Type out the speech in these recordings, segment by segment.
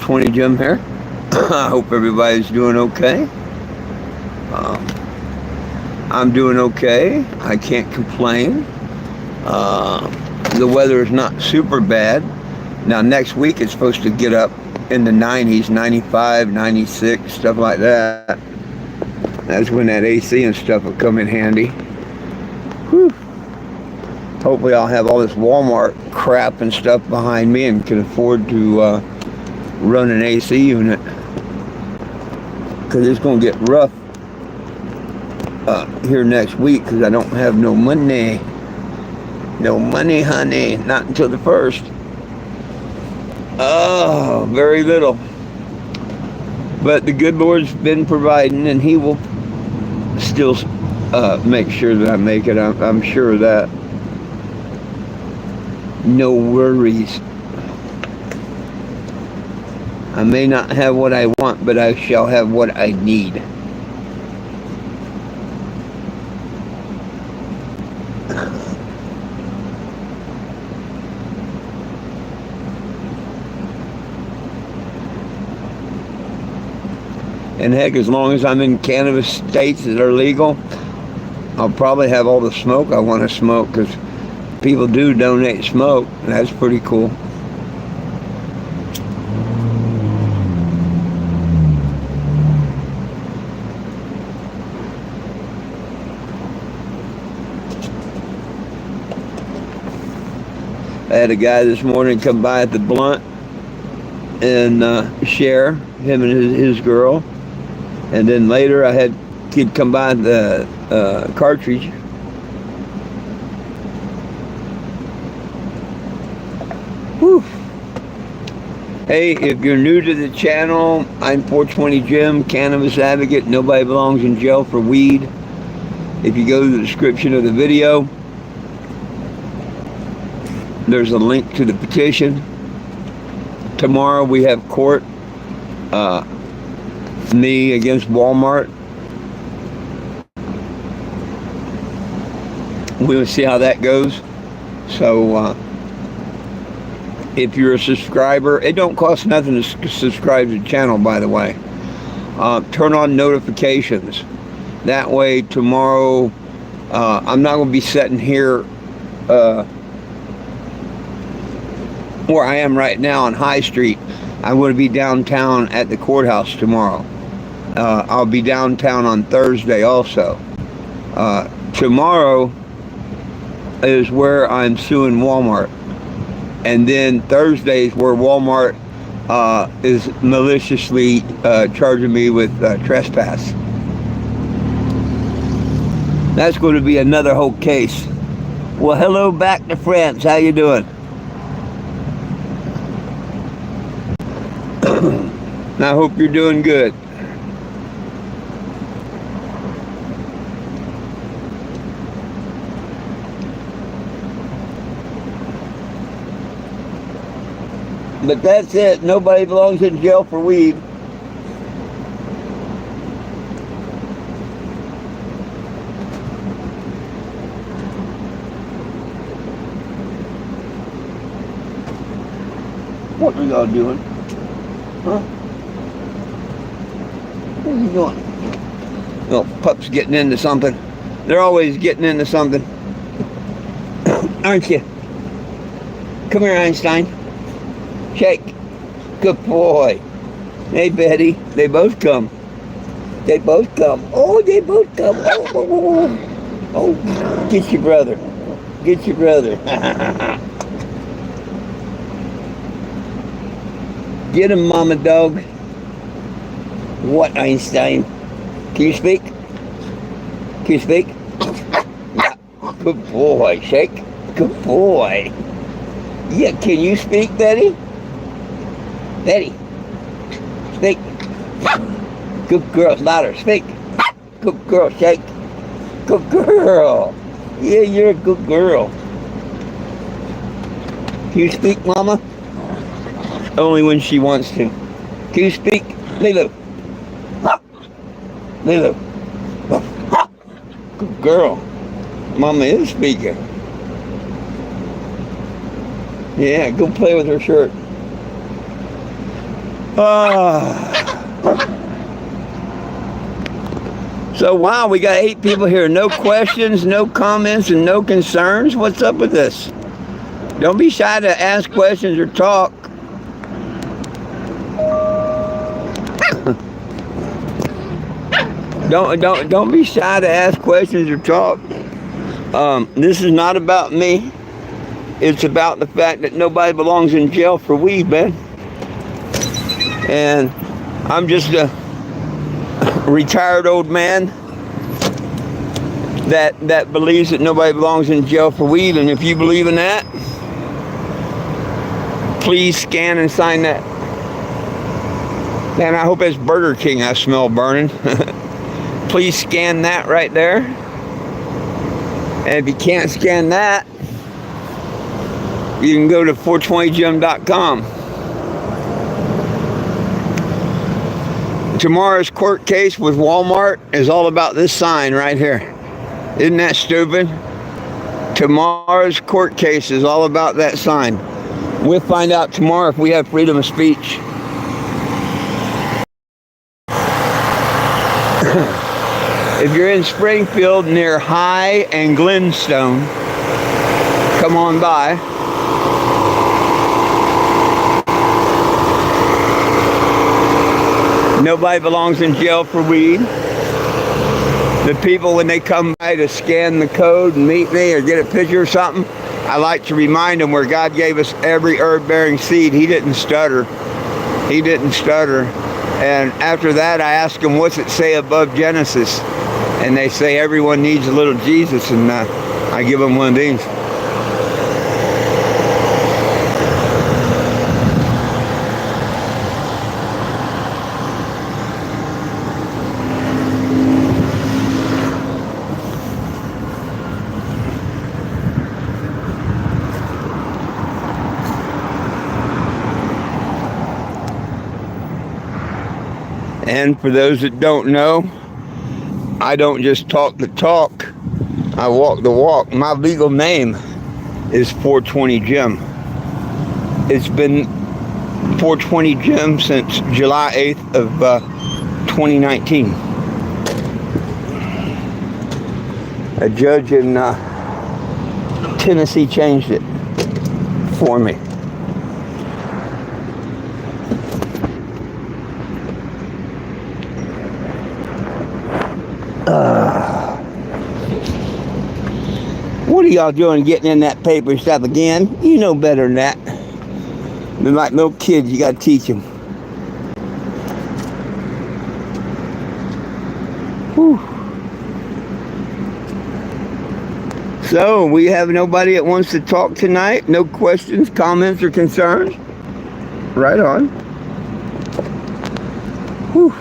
420 Jim here. I hope everybody's doing okay. I'm doing okay. I can't complain. The weather is not super bad. Now next week it's supposed to get up in the 90s, 95, 96, stuff like that. That's when that AC and stuff will come in handy. Whew. Hopefully I'll have all this Walmart crap and stuff behind me and can afford to run an AC unit. Because it's going to get rough here next week because I don't have no money. No money, honey. Not until the 1st. Oh, very little. But the good Lord's been providing, and He will still make sure that I make it. I'm sure of that. No worries. I may not have what I want, but I shall have what I need. And heck, as long as I'm in cannabis states that are legal, I'll probably have all the smoke I want to smoke, because people do donate smoke, and that's pretty cool. I had a guy this morning come by at the blunt and share, him and his girl. And then later I had a kid come by the cartridge. Whew. Hey, if you're new to the channel, I'm 420 Jim, cannabis advocate. Nobody belongs in jail for weed. If you go to the description of the video, there's a link to the petition. Tomorrow we have court. Me against Walmart. We'll see how that goes. So if you're a subscriber, it don't cost nothing to subscribe to the channel, by the way. Turn on notifications. That way tomorrow I'm not going to be sitting here where I am right now on High Street. I'm going to be downtown at the courthouse tomorrow. I'll be downtown on Thursday also. Tomorrow is where I'm suing Walmart. And then Thursday is where Walmart is maliciously charging me with trespass. That's going to be another whole case. Well, hello back to France. How you doing? I hope you're doing good. But that's it. Nobody belongs in jail for weed. What are y'all doing? Huh? What are you doing? Little pup's getting into something. They're always getting into something. Aren't you? Come here, Einstein. Shake. Good boy. Hey, Betty. They both come. They both come. Oh, they both come. Oh, get your brother. Get your brother. Get him, mama dog. What, Einstein? Can you speak? Can you speak? Yeah. Good boy. Shake. Good boy. Yeah, can you speak, Betty? Betty. Speak. Good girl. Louder. Speak. Good girl. Shake. Good girl. Yeah, you're a good girl. Can you speak, mama? Only when she wants to. Can you speak? Lulu. Lulu. Good girl. Mama is speaking. Yeah, go play with her shirt. So wow, we got 8 people here. No questions, no comments, and no concerns. What's up with this? Don't be shy to ask questions or talk. Don't be shy to ask questions or talk. This is not about me. It's about the fact that nobody belongs in jail for weed, man. And I'm just a retired old man that believes that nobody belongs in jail for weed. And if you believe in that, please scan and sign that. Man, I hope it's Burger King I smell burning. Please scan that right there. And if you can't scan that, you can go to 420gym.com. Tomorrow's court case with Walmart is all about this sign right here. Isn't that stupid? Tomorrow's court case is all about that sign. We'll find out tomorrow if we have freedom of speech. If you're in Springfield near High and Glenstone, come on by. Nobody belongs in jail for weed. The people, when they come by to scan the code and meet me or get a picture or something, I like to remind them where God gave us every herb-bearing seed. He didn't stutter. He didn't stutter. And after that, I ask them, what's it say above Genesis? And they say, everyone needs a little Jesus. And I give them one of these. And for those that don't know, I don't just talk the talk, I walk the walk. My legal name is 420 Jim. It's been 420 Jim since July 8th of 2019. A judge in Tennessee changed it for me. What are y'all doing getting in that paper stuff again? You know better than that. They're like little kids, you gotta teach them. Whew. So, we have nobody that wants to talk tonight? No questions, comments, or concerns? Right on. Whew.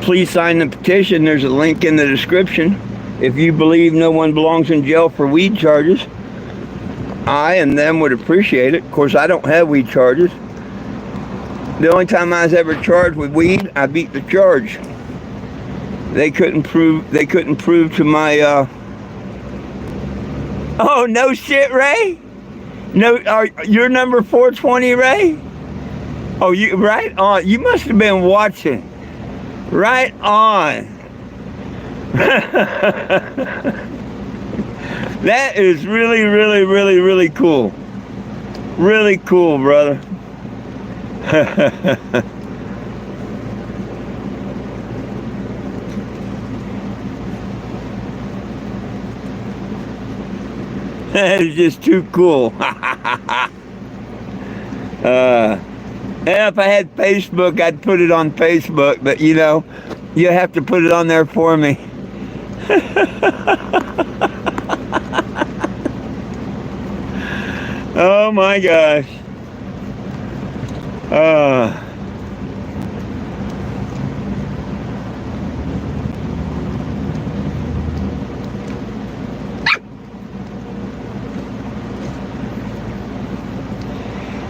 Please sign the petition. There's a link in the description. If you believe no one belongs in jail for weed charges, I and them would appreciate it. Of course, I don't have weed charges. The only time I was ever charged with weed, I beat the charge. They couldn't prove to my Oh, no shit, Ray? No, you're number 420, Ray? Oh, you right on. You must have been watching. Right on. That is really, really, really, really cool. Really cool, brother. That is just too cool. And if I had Facebook, I'd put it on Facebook, but you know, you have to put it on there for me. Oh my gosh.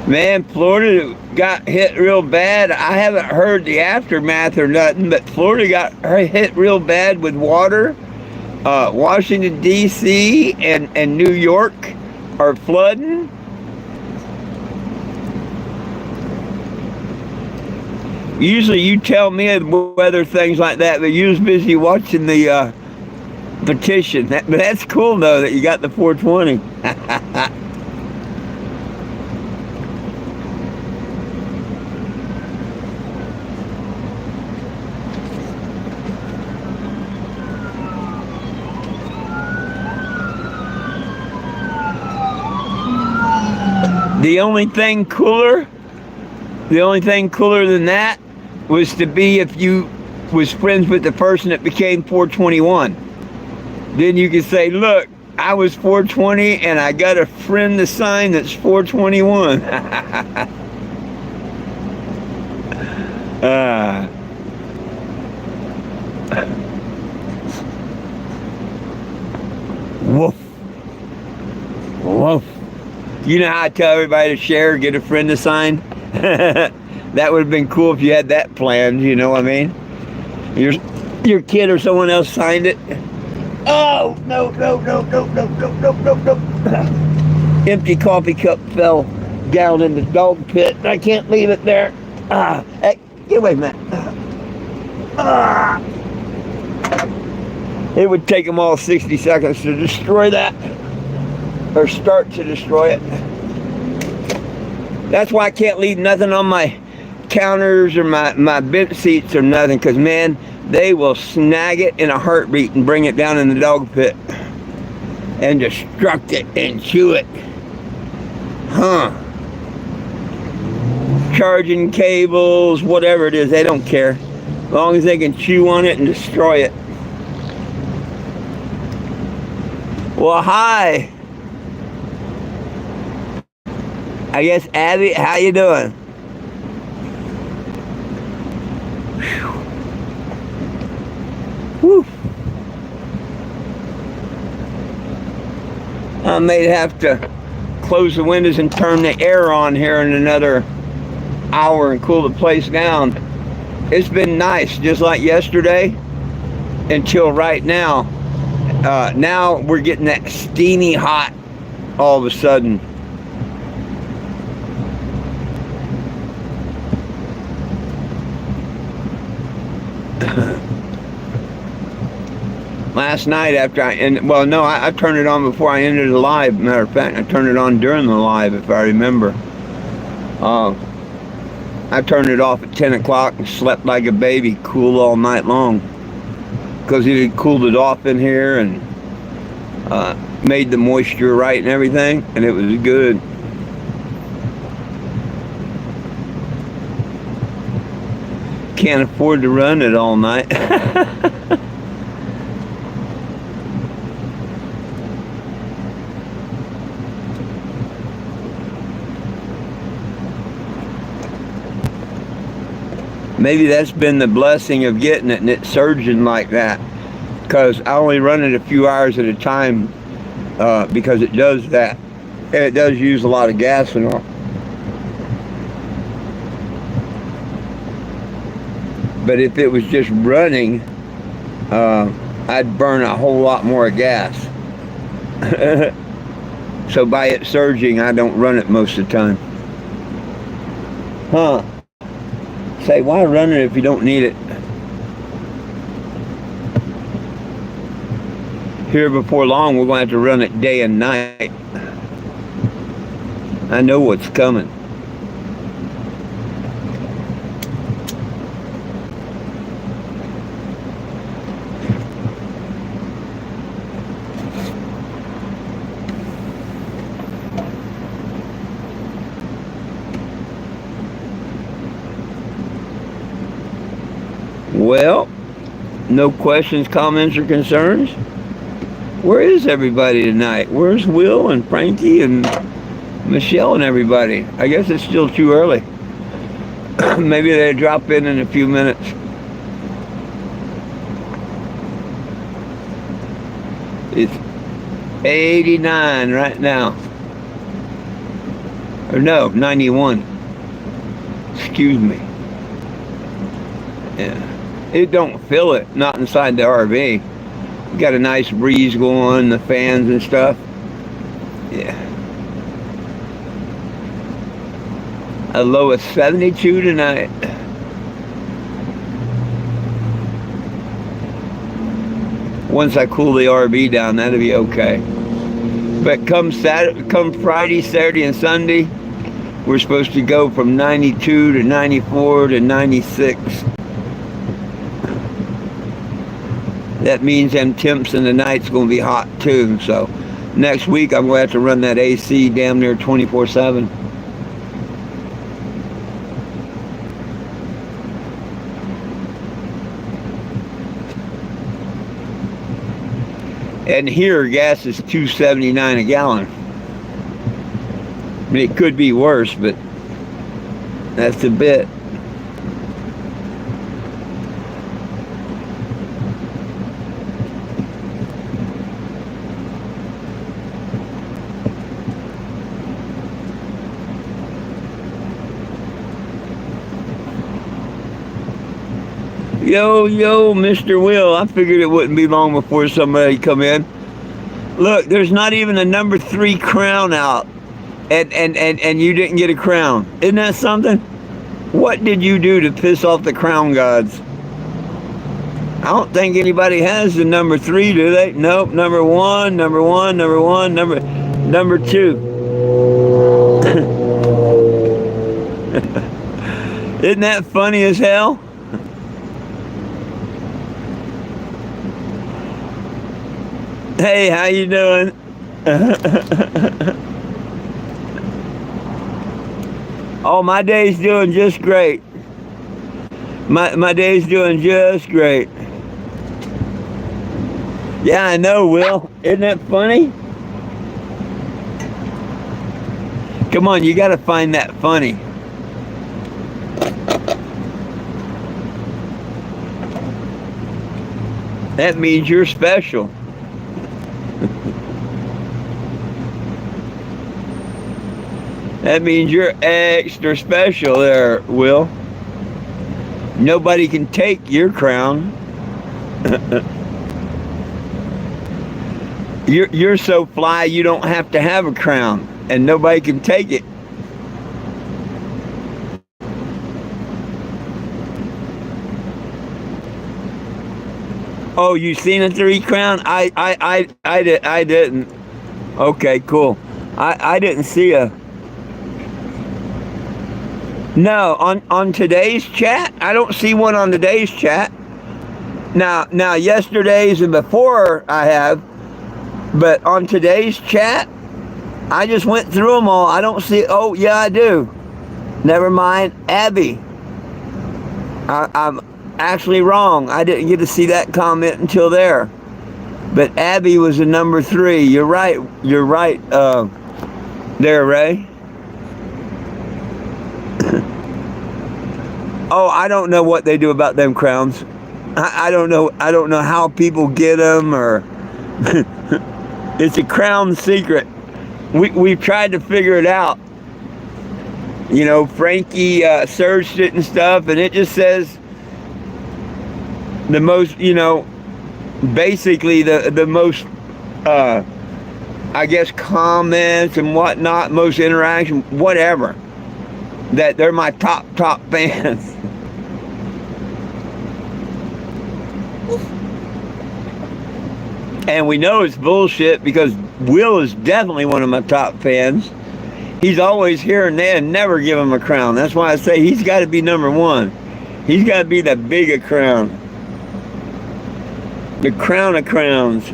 Man, Florida got hit real bad. I haven't heard the aftermath or nothing, but Florida got hit real bad with water. Washington, D.C. and New York are flooding. Usually you tell me whether things like that, but you was busy watching the Petition. But that's cool though that you got the 420. The only thing cooler than that was to be if you was friends with the person that became 421. Then you could say, look, I was 420 and I got a friend to sign that's 421. Woof. Woof. You know how I tell everybody to share, get a friend to sign? That would have been cool if you had that planned, you know what I mean? Your kid or someone else signed it. Oh, no. Empty coffee cup fell down in the dog pit. I can't leave it there. Hey, get away, Matt. It would take them all 60 seconds to destroy that. Or start to destroy it. That's why I can't leave nothing on my counters or my bench seats or nothing, because man, they will snag it in a heartbeat and bring it down in the dog pit and destruct it and chew it. Charging cables, whatever it is, they don't care. As long as they can chew on it and destroy it. Well, hi. I guess, Abby, how you doing? Whew. I may have to close the windows and turn the air on here in another hour and cool the place down. It's been nice, just like yesterday, until right now. Now we're getting that steamy hot all of a sudden. Last night after I turned it on before I ended the live. Matter of fact, I turned it on during the live, if I remember. I turned it off at 10 o'clock and slept like a baby, cool all night long. Because it had cooled it off in here and made the moisture right and everything, and it was good. Can't afford to run it all night. Maybe that's been the blessing of getting it and it surging like that, because I only run it a few hours at a time because it does that. And it does use a lot of gas and all. But if it was just running, I'd burn a whole lot more gas. So by it surging, I don't run it most of the time. Say, why run it if you don't need it? Here before long, we're going to have to run it day and night. I know what's coming. Well, no questions, comments, or concerns? Where is everybody tonight? Where's Will and Frankie and Michelle and everybody? I guess it's still too early. Maybe they drop in a few minutes. It's 89 right now. Or no, 91. Excuse me. Yeah. It don't feel it, not inside the RV. Got a nice breeze going, the fans and stuff. Yeah. A low of 72 tonight. Once I cool the RV down, that'll be okay. But come Friday, Saturday, and Sunday, we're supposed to go from 92 to 94 to 96. That means them temps in the night's going to be hot too. So next week I'm going to have to run that AC damn near 24/7. And here gas is $2.79 a gallon. I mean, it could be worse, but that's a bit. Yo, Mr. Will, I figured it wouldn't be long before somebody come in. Look, there's not even a number 3 crown out, and you didn't get a crown. Isn't that something? What did you do to piss off the crown gods? I don't think anybody has the number 3, do they? Nope, number 1, number 1, number 1, number 2. Isn't that funny as hell? Hey, how you doing? Oh, my day's doing just great. My day's doing just great. Yeah, I know, Will. Isn't that funny? Come on, you gotta find that funny. That means you're special. That means you're extra special there, Will. Nobody can take your crown. You're so fly you don't have to have a crown, and nobody can take it. Oh, you seen a 3 crown? I didn't. Okay, cool. I didn't see a. No, on today's chat, I don't see one on today's chat. Now yesterday's and before I have, but on today's chat, I just went through them all. I don't see. Oh yeah, I do. Never mind, Abby. I'm actually wrong. I didn't get to see that comment until there. But Abby was a number 3. You're right. You're right. There, Ray. Oh, I don't know what they do about them crowns. I don't know. I don't know how people get them, or it's a crown secret. We've tried to figure it out. You know, Frankie searched it and stuff, and it just says the most. You know, basically the most. I guess comments and whatnot, most interaction, whatever. That they're my top fans. And we know it's bullshit because Will is definitely one of my top fans. He's always here and there and never give him a crown. That's why I say he's got to be number 1. He's got to be the bigger crown. The crown of crowns.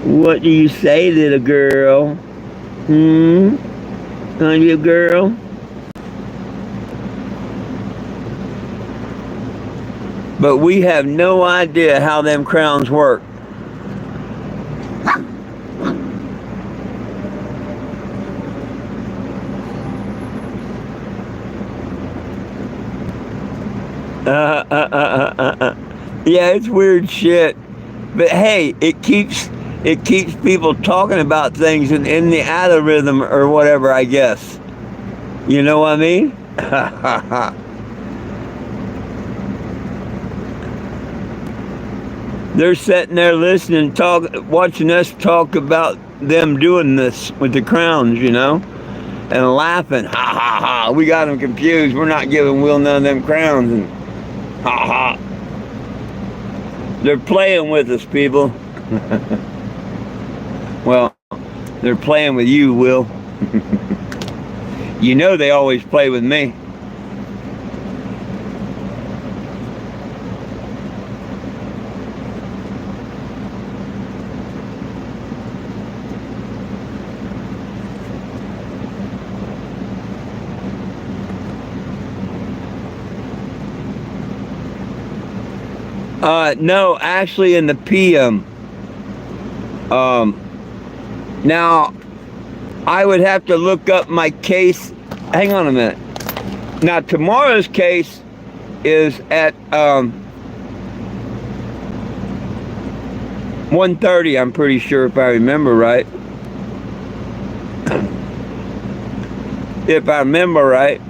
What do you say, little girl? Are you a girl? But we have no idea how them crowns work. Yeah, it's weird shit. But hey, it keeps people talking about things in the algorithm or whatever, I guess. You know what I mean? They're sitting there listening, watching us talk about them doing this with the crowns, you know, and laughing. Ha ha ha! We got them confused. We're not giving Will none of them crowns, and ha ha. They're playing with us, people. Well, they're playing with you, Will. You know they always play with me. No, actually in the PM. Now, I would have to look up my case. Hang on a minute. Now, tomorrow's case is at 1:30, I'm pretty sure, if I remember right. If I remember right.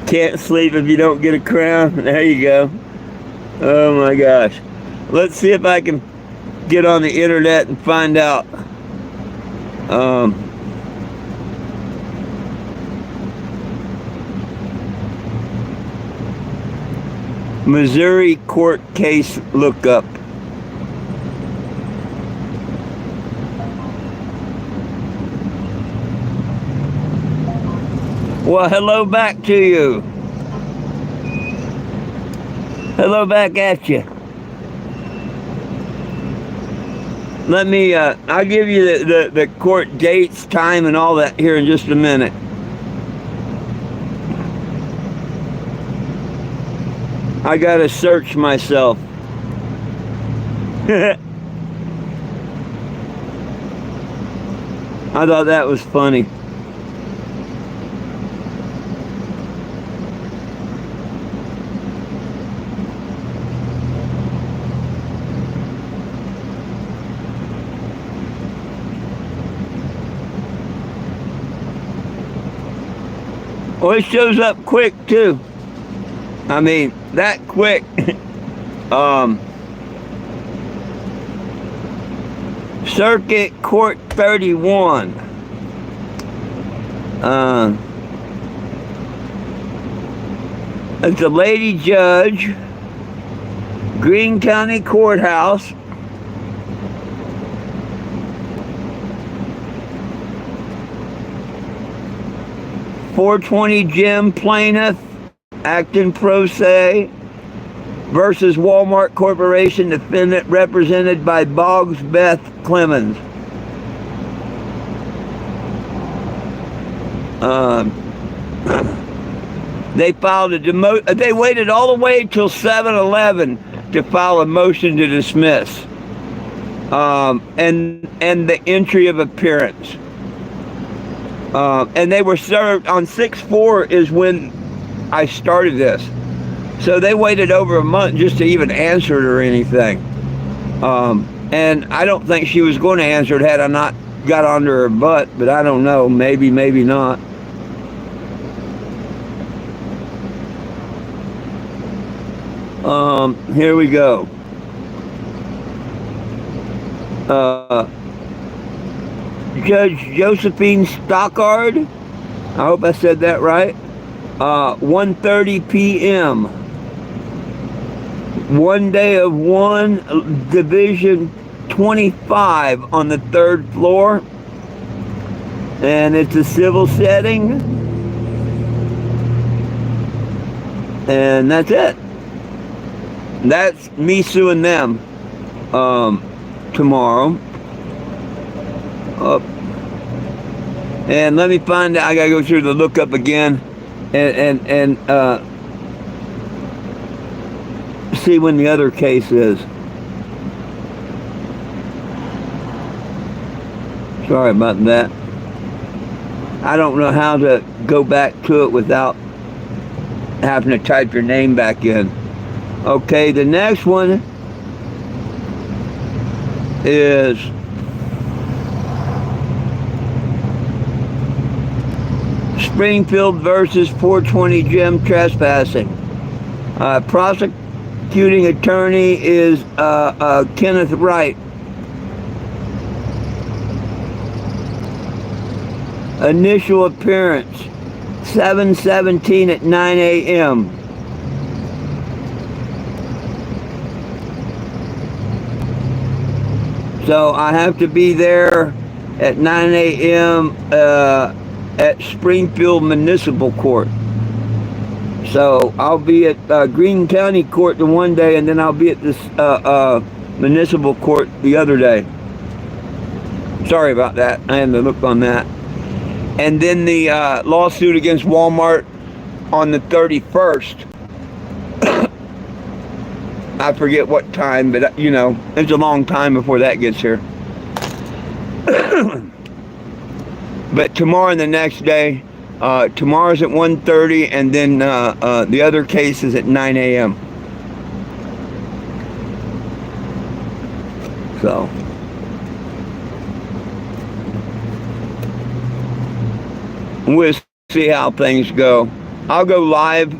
Can't sleep if you don't get a crown. There you go. Oh my gosh. Let's see if I can get on the internet and find out. Missouri court case lookup. Well, hello back to you. Hello back at you. Let me, I'll give you the court dates, time, and all that here in just a minute. I gotta search myself. I thought that was funny. Well, it shows up quick too. I mean, that quick. Circuit Court 31. It's a lady judge, Greene County Courthouse. .420 Jim plaintiff, acting pro se, versus Walmart Corporation, defendant represented by Boggs Beth Clemens. They filed a they waited all the way till 7-11 to file a motion to dismiss, and the entry of appearance. And they were served on 6/4 is when I started this. So they waited over a month just to even answer it or anything. And I don't think she was going to answer it had I not got onto her butt, but I don't know. Maybe, maybe not. Here we go. Judge Josephine Stockard, I hope I said that right, 1:30 p.m. One day of one, Division 25 on the 3rd floor, and it's a civil setting, and that's it. That's me suing them tomorrow. And let me find out. I gotta go through the lookup again and see when the other case is. Sorry about that. I don't know how to go back to it without having to type your name back in. Okay, the next one is Springfield versus .420 Jim trespassing. Prosecuting attorney is Kenneth Wright. Initial appearance, 7/17 at 9 a.m. So I have to be there at 9 a.m. At Springfield Municipal Court. So I'll be at Greene County Court the one day, and then I'll be at this Municipal Court the other day. Sorry about that. I had to look on that. And then the lawsuit against Walmart on the 31st. I forget what time, but you know, it's a long time before that gets here. But tomorrow and the next day, tomorrow's at 1:30, and then the other case is at 9 a.m. So. We'll see how things go. I'll go live.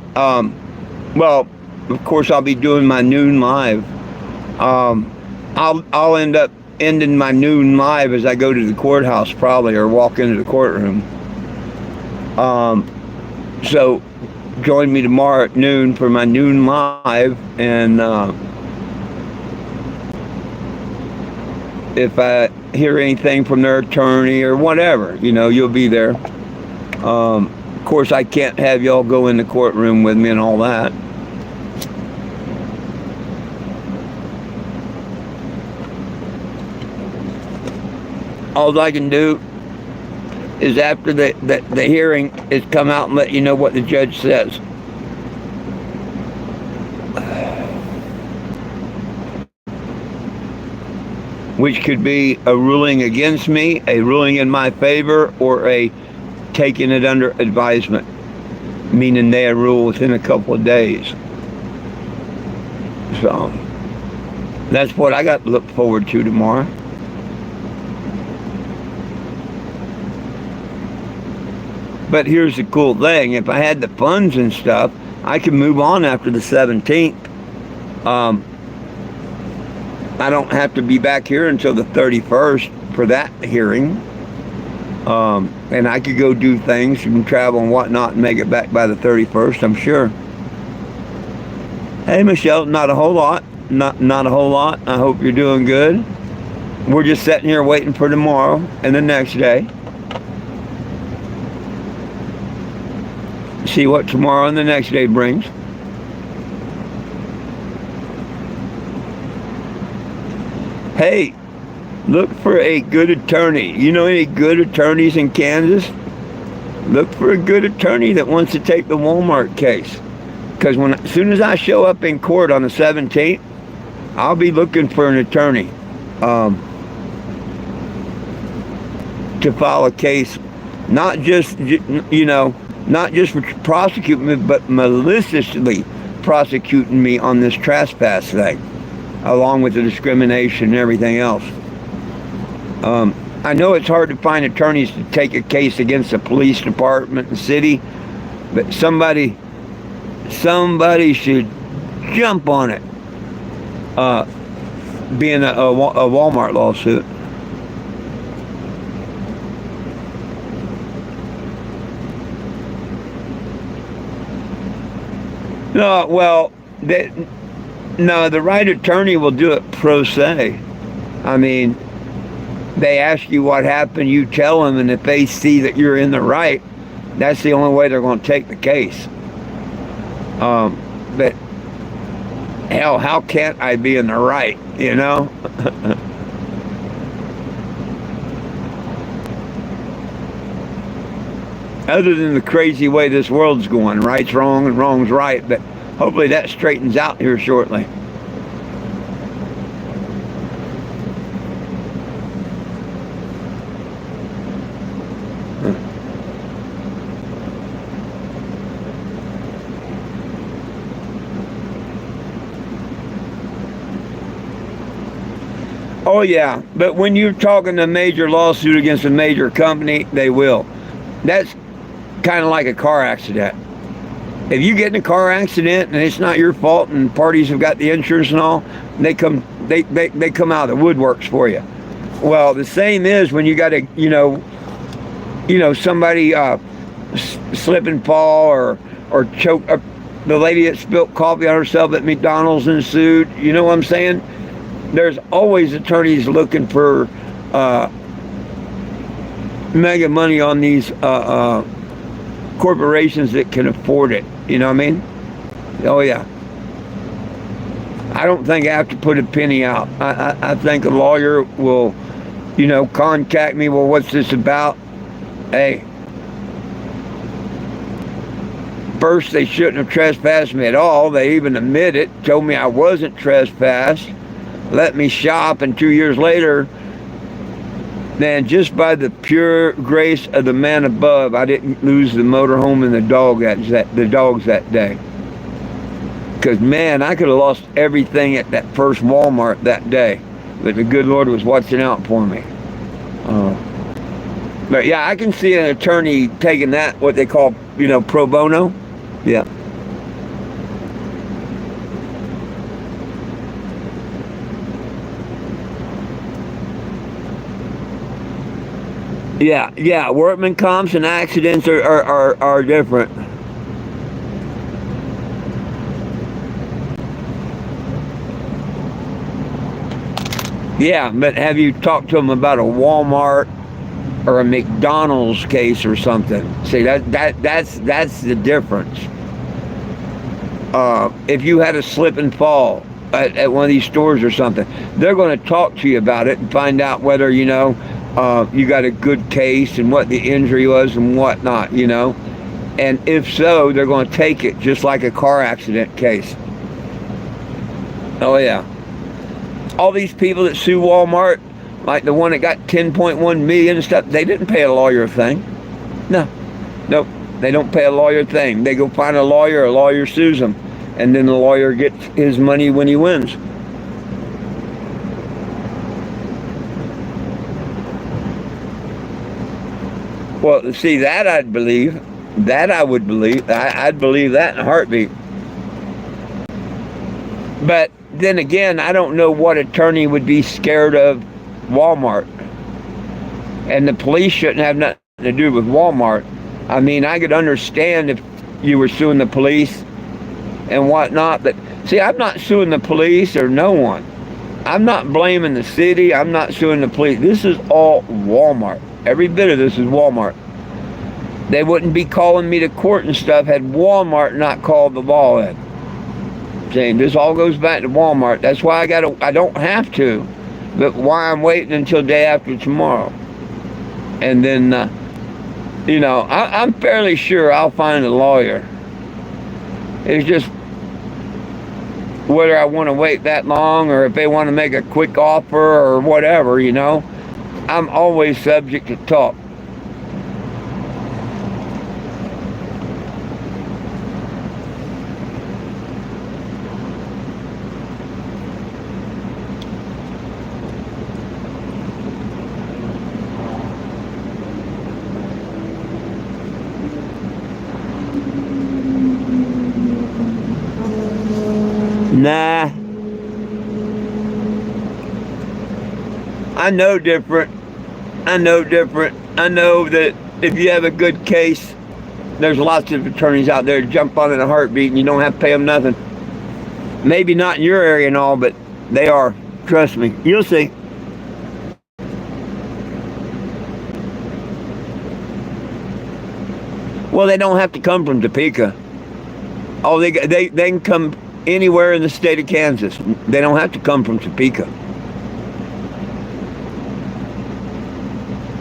Well, of course, I'll be doing my noon live. I'll end up ending my noon live as I go to the courthouse, probably, or walk into the courtroom. So join me tomorrow at noon for my noon live, and if I hear anything from their attorney or whatever, you know, you'll be there. Of course, I can't have y'all go in the courtroom with me and all that. All I can do is after the hearing is come out and let you know what the judge says. Which could be a ruling against me, a ruling in my favor, or a taking it under advisement, meaning they rule within a couple of days. So that's what I got to look forward to tomorrow. But here's the cool thing: if I had the funds and stuff, I could move on after the 17th. I don't have to be back here until the 31st for that hearing. And I could go do things and travel and whatnot and make it back by the 31st, I'm sure. Hey, Michelle, not a whole lot. Not a whole lot. I hope you're doing good. We're just sitting here waiting for tomorrow and the next day. See what tomorrow and the next day brings. Hey, look for a good attorney. You know any good attorneys in Kansas? Look for a good attorney that wants to take the Walmart case. Because as soon as I show up in court on the 17th, I'll be looking for an attorney to file a case. Not just, you know, not just for prosecuting me, but maliciously prosecuting me on this trespass thing, along with the discrimination and everything else. I know it's hard to find attorneys to take a case against the police department and city, but somebody should jump on it, being a Walmart lawsuit. No, well, no, the right attorney will do it pro se. I mean, they ask you what happened, you tell them, and if they see that you're in the right, that's the only way they're going to take the case. But hell, how can't I be in the right, you know? Other than the crazy way this world's going, right's wrong and wrong's right, but hopefully that straightens out here shortly. Oh yeah, but when you're talking a major lawsuit against a major company, they will. That's kind of like a car accident. If you get in a car accident and it's not your fault and parties have got the insurance and all, they come out of the woodworks for you. Well, the same is when you got to, somebody slip and fall or choke. The lady that spilled coffee on herself at McDonald's and sued. You know what I'm saying? There's always attorneys looking for mega money on these corporations that can afford it. You know what I mean? Oh yeah. I don't think I have to put a penny out. I think a lawyer will, contact me. Well, what's this about? Hey, first they shouldn't have trespassed me at all. They even admit it, told me I wasn't trespassed, let me shop, and 2 years later, then just by the pure grace of the man above, I didn't lose the motorhome and the dogs that day. Because, man, I could have lost everything at that first Walmart that day. But the good Lord was watching out for me. But, yeah, I can see an attorney taking that, what they call, pro bono. Yeah. Yeah, workman comps and accidents are different. Yeah, but have you talked to them about a Walmart or a McDonald's case or something? See, that's the difference. If you had a slip and fall at one of these stores or something, they're going to talk to you about it and find out whether, you got a good case and what the injury was and whatnot, And if so, they're going to take it just like a car accident case. Oh, yeah. All these people that sue Walmart, like the one that got 10.1 million and stuff, they didn't pay a lawyer a thing. Nope, they don't pay a lawyer a thing. They go find a lawyer sues them, and then the lawyer gets his money when he wins. Well, see, that I would believe. I'd believe that in a heartbeat. But then again, I don't know what attorney would be scared of Walmart. And the police shouldn't have nothing to do with Walmart. I mean, I could understand if you were suing the police and whatnot, but see, I'm not suing the police or no one. I'm not blaming the city. I'm not suing the police. This is all Walmart. Every bit of this is Walmart. They wouldn't be calling me to court and stuff had Walmart not called the law in. Saying this all goes back to Walmart. That's why I don't have to, but why I'm waiting until day after tomorrow. And then, I'm fairly sure I'll find a lawyer. It's just whether I want to wait that long or if they want to make a quick offer or whatever, I'm always subject to talk. Nah. I know different. I know that if you have a good case, there's lots of attorneys out there to jump on in a heartbeat and you don't have to pay them nothing. Maybe not in your area and all, but they are. Trust me. You'll see. Well, they don't have to come from Topeka. Oh, they can come anywhere in the state of Kansas. They don't have to come from Topeka.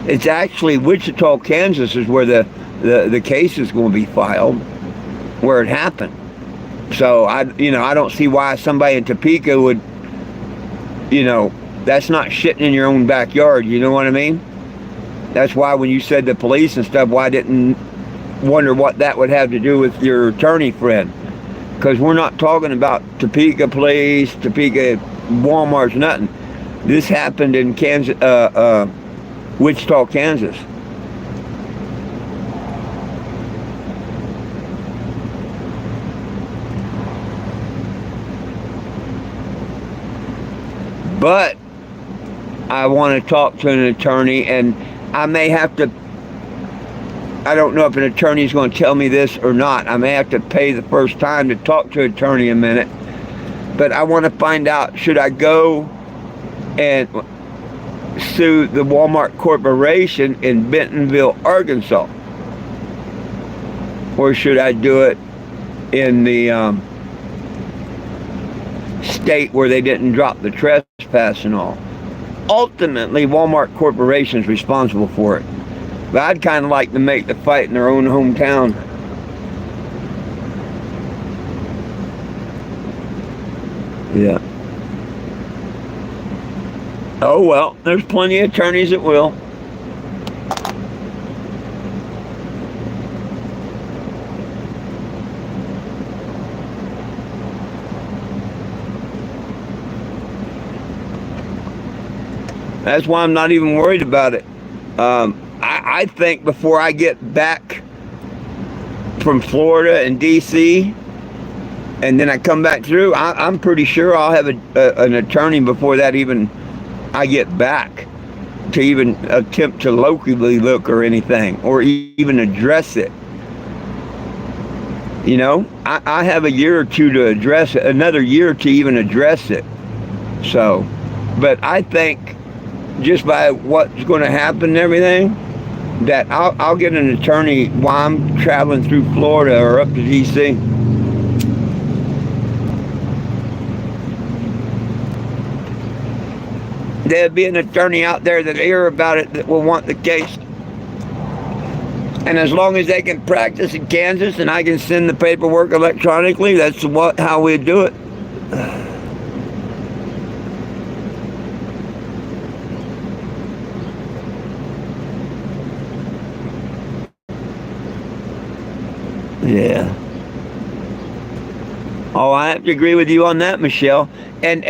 It's actually Wichita, Kansas is where the case is going to be filed, where it happened. So I don't see why somebody in Topeka would, that's not shitting in your own backyard. You know what I mean? That's why when you said the police and stuff, why I didn't wonder what that would have to do with your attorney friend. Because we're not talking about Topeka police, Topeka Walmart's, nothing. This happened in Kansas, Wichita, Kansas. But I want to talk to an attorney, and I may have to, I don't know if an attorney is going to tell me this or not. I may have to pay the first time to talk to an attorney a minute. But I want to find out, should I go and sue the Walmart Corporation in Bentonville, Arkansas? Or should I do it in the state where they didn't drop the trespass and all? Ultimately, Walmart Corporation is responsible for it. But I'd kind of like to make the fight in their own hometown. Yeah. Oh, well, there's plenty of attorneys that will. That's why I'm not even worried about it. I think before I get back from Florida and D.C., and then I come back through, I'm pretty sure I'll have an attorney before that even I get back to even attempt to locally look or anything, or even address it. You know, I have a year or two to address it, another year to even address it. So, but I think just by what's going to happen and everything, that I'll get an attorney while I'm traveling through Florida or up to D.C. There'll be an attorney out there that hear about it that will want the case. And as long as they can practice in Kansas and I can send the paperwork electronically, that's how we do it. Yeah. Oh, I have to agree with you on that, Michelle. And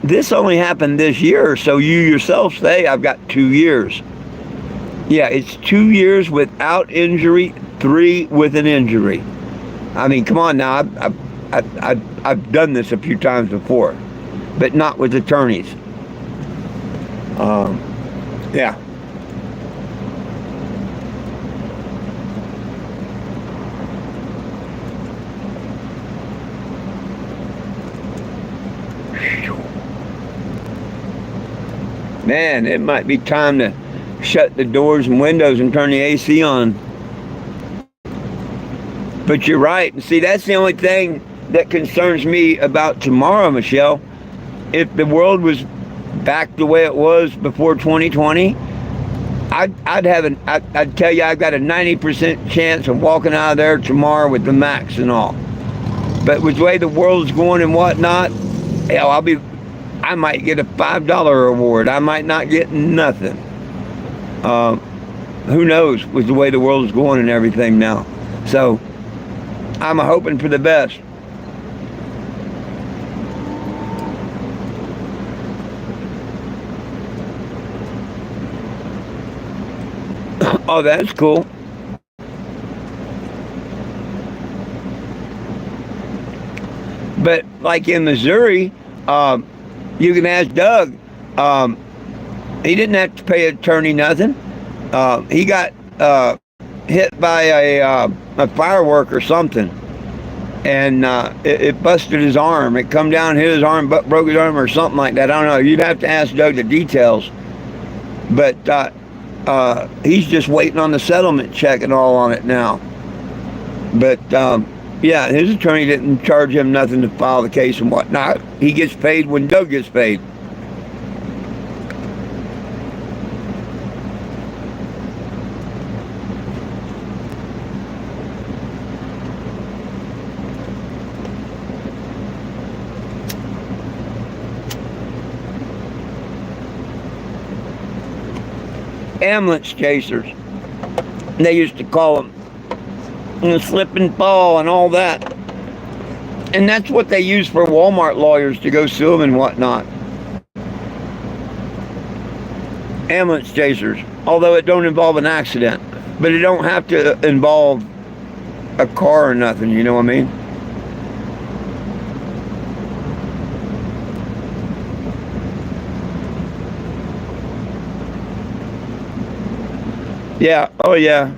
this only happened this year, so you yourself say I've got 2 years. Yeah, it's 2 years without injury, 3 with an injury. I mean, come on now. I've done this a few times before, but not with attorneys. Yeah. Man, it might be time to shut the doors and windows and turn the AC on. But you're right. See, that's the only thing that concerns me about tomorrow, Michelle. If the world was back the way it was before 2020, I'd tell you I've got a 90% chance of walking out of there tomorrow with the max and all. But with the way the world's going and whatnot, hell, I might get a $5 reward. I might not get nothing. Who knows with the way the world's going and everything now. So I'm hoping for the best. Oh, that's cool. But like in Missouri, you can ask Doug. He didn't have to pay an attorney nothing. He got hit by a firework or something, and it busted his arm. It come down, hit his arm, broke his arm or something like that. I don't know. You'd have to ask Doug the details. But he's just waiting on the settlement check and all on it now. But yeah, his attorney didn't charge him nothing to file the case and whatnot. He gets paid when Doug gets paid. Ambulance chasers, they used to call them. And slip and fall and all that. And that's what they use for Walmart lawyers to go sue them and whatnot. Ambulance chasers. Although it don't involve an accident. But it don't have to involve a car or nothing, you know what I mean? Yeah. Oh, yeah.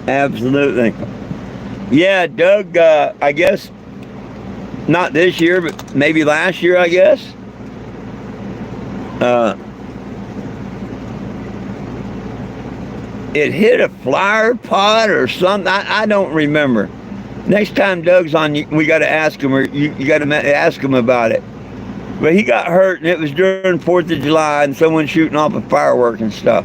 Absolutely. Yeah, Doug, I guess not this year, but maybe last year, I guess. Uh, it hit a flower pot or something. I don't remember. Next time Doug's on, we got to ask him, or you got to ask him about it. But he got hurt, and it was during 4th of July, and someone shooting off a firework and stuff.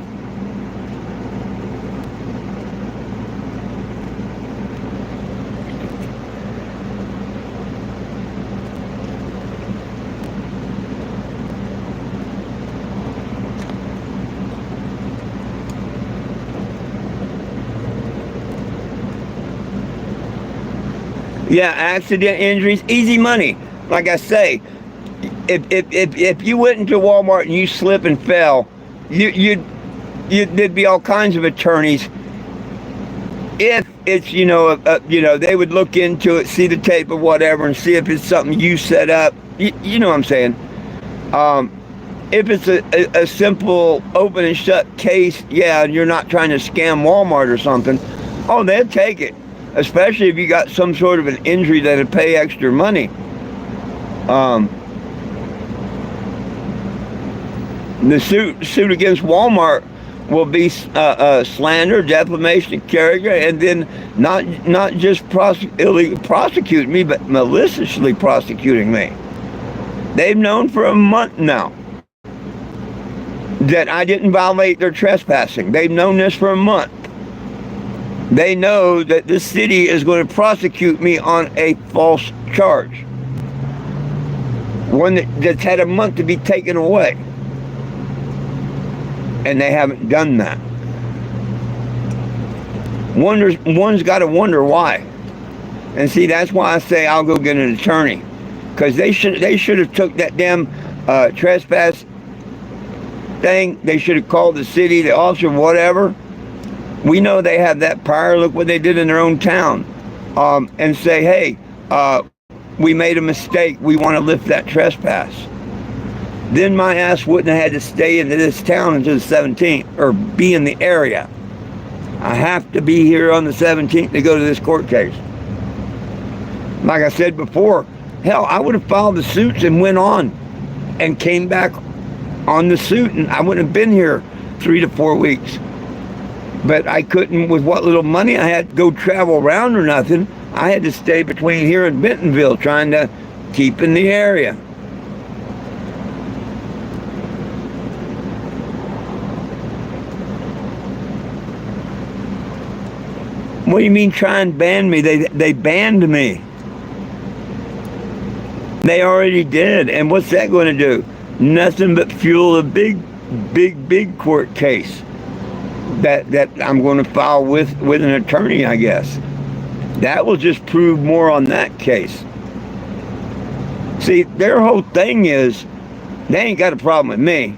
Yeah, accident injuries, easy money. Like I say, if you went into Walmart and you slip and fell, there'd be all kinds of attorneys. If it's they would look into it, see the tape or whatever, and see if it's something you set up. You know what I'm saying? If it's a simple open and shut case, yeah, and you're not trying to scam Walmart or something, oh, they'll take it. Especially if you got some sort of an injury that'll pay extra money. The suit against Walmart will be slander, defamation of character, and then not just prosecuting me, but maliciously prosecuting me. They've known for a month now that I didn't violate their trespassing. They've known this for a month. They know that this city is going to prosecute me on a false charge. One that's had a month to be taken away. And they haven't done that. One's got to wonder why. And see, that's why I say I'll go get an attorney. Because they should have took that damn trespass thing. They should have called the city, the officer, whatever. We know they have that power. Look what they did in their own town. And say, hey, we made a mistake. We want to lift that trespass. Then my ass wouldn't have had to stay into this town until the 17th or be in the area. I have to be here on the 17th to go to this court case. Like I said before, hell, I would have filed the suits and went on and came back on the suit, and I wouldn't have been here 3 to 4 weeks. But I couldn't, with what little money I had, go travel around or nothing. I had to stay between here and Bentonville, trying to keep in the area. What do you mean try and ban me? They banned me. They already did. And what's that going to do? Nothing but fuel a big court case that I'm going to file with an attorney, I guess. That will just prove more on that case. See, their whole thing is they ain't got a problem with me.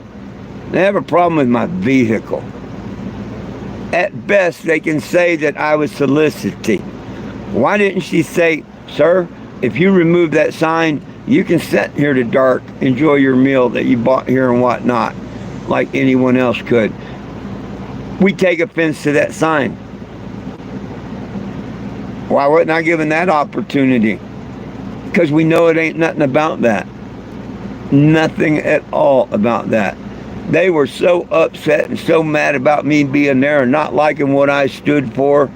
They have a problem with my vehicle. At best, they can say that I was soliciting. Why didn't she say, sir, if you remove that sign, you can sit here to dark, enjoy your meal that you bought here and whatnot, like anyone else could. We take offense to that sign. Why wasn't I given that opportunity? Because we know it ain't nothing about that. Nothing at all about that. They were so upset and so mad about me being there and not liking what I stood for,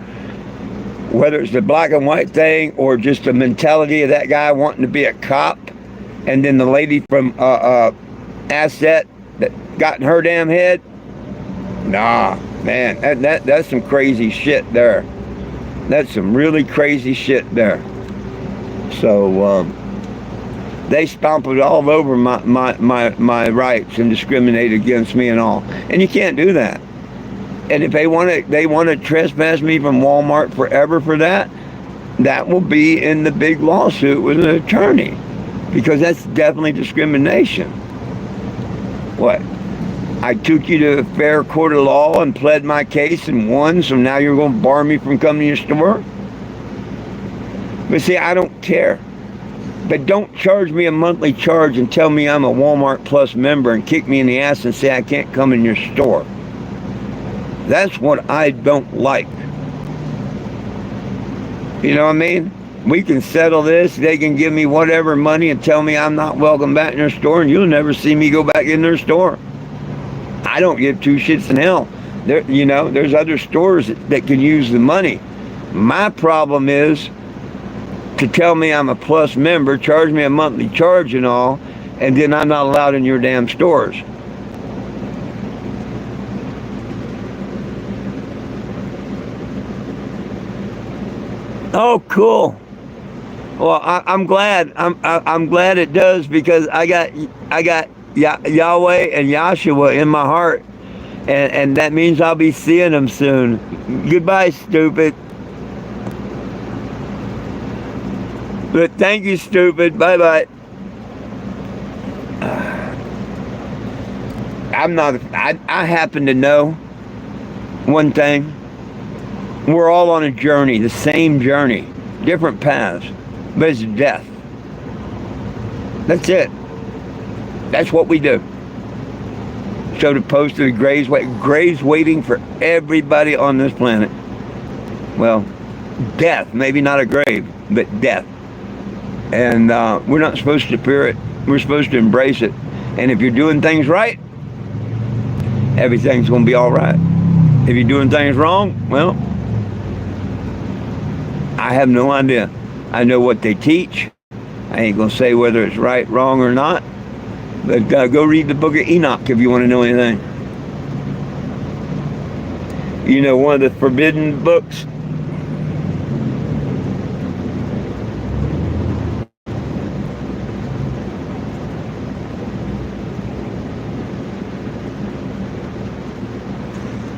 whether it's the black and white thing or just the mentality of that guy wanting to be a cop, and then the lady from Asset that got in her damn head. Nah, man, that's some crazy shit there. That's some really crazy shit there. So they stomped it all over my rights and discriminated against me and all. And you can't do that. And if they want to trespass me from Walmart forever for that, that will be in the big lawsuit with an attorney, because that's definitely discrimination. What? I took you to a fair court of law and pled my case and won, so now you're going to bar me from coming to your store? But see, I don't care. But don't charge me a monthly charge and tell me I'm a Walmart Plus member and kick me in the ass and say I can't come in your store. That's what I don't like. You know what I mean? We can settle this. They can give me whatever money and tell me I'm not welcome back in their store, and you'll never see me go back in their store. I don't give two shits in hell. There's other stores that can use the money. My problem is to tell me I'm a Plus member, charge me a monthly charge and all, and then I'm not allowed in your damn stores. Oh, cool. Well, I'm glad. I'm glad it does, because I got Yahweh and Yahshua in my heart, and that means I'll be seeing them soon. Goodbye, stupid. But thank you, stupid. Bye bye. I happen to know one thing. We're all on a journey, the same journey, different paths, but it's death. That's it. That's what we do. So to post to the graves waiting for everybody on this planet. Well, death, maybe not a grave, but death. And we're not supposed to fear it. We're supposed to embrace it. And if you're doing things right, everything's going to be all right. If you're doing things wrong, well, I have no idea. I know what they teach. I ain't going to say whether it's right, wrong, or not. But go read the book of Enoch if you want to know anything. You know, one of the forbidden books.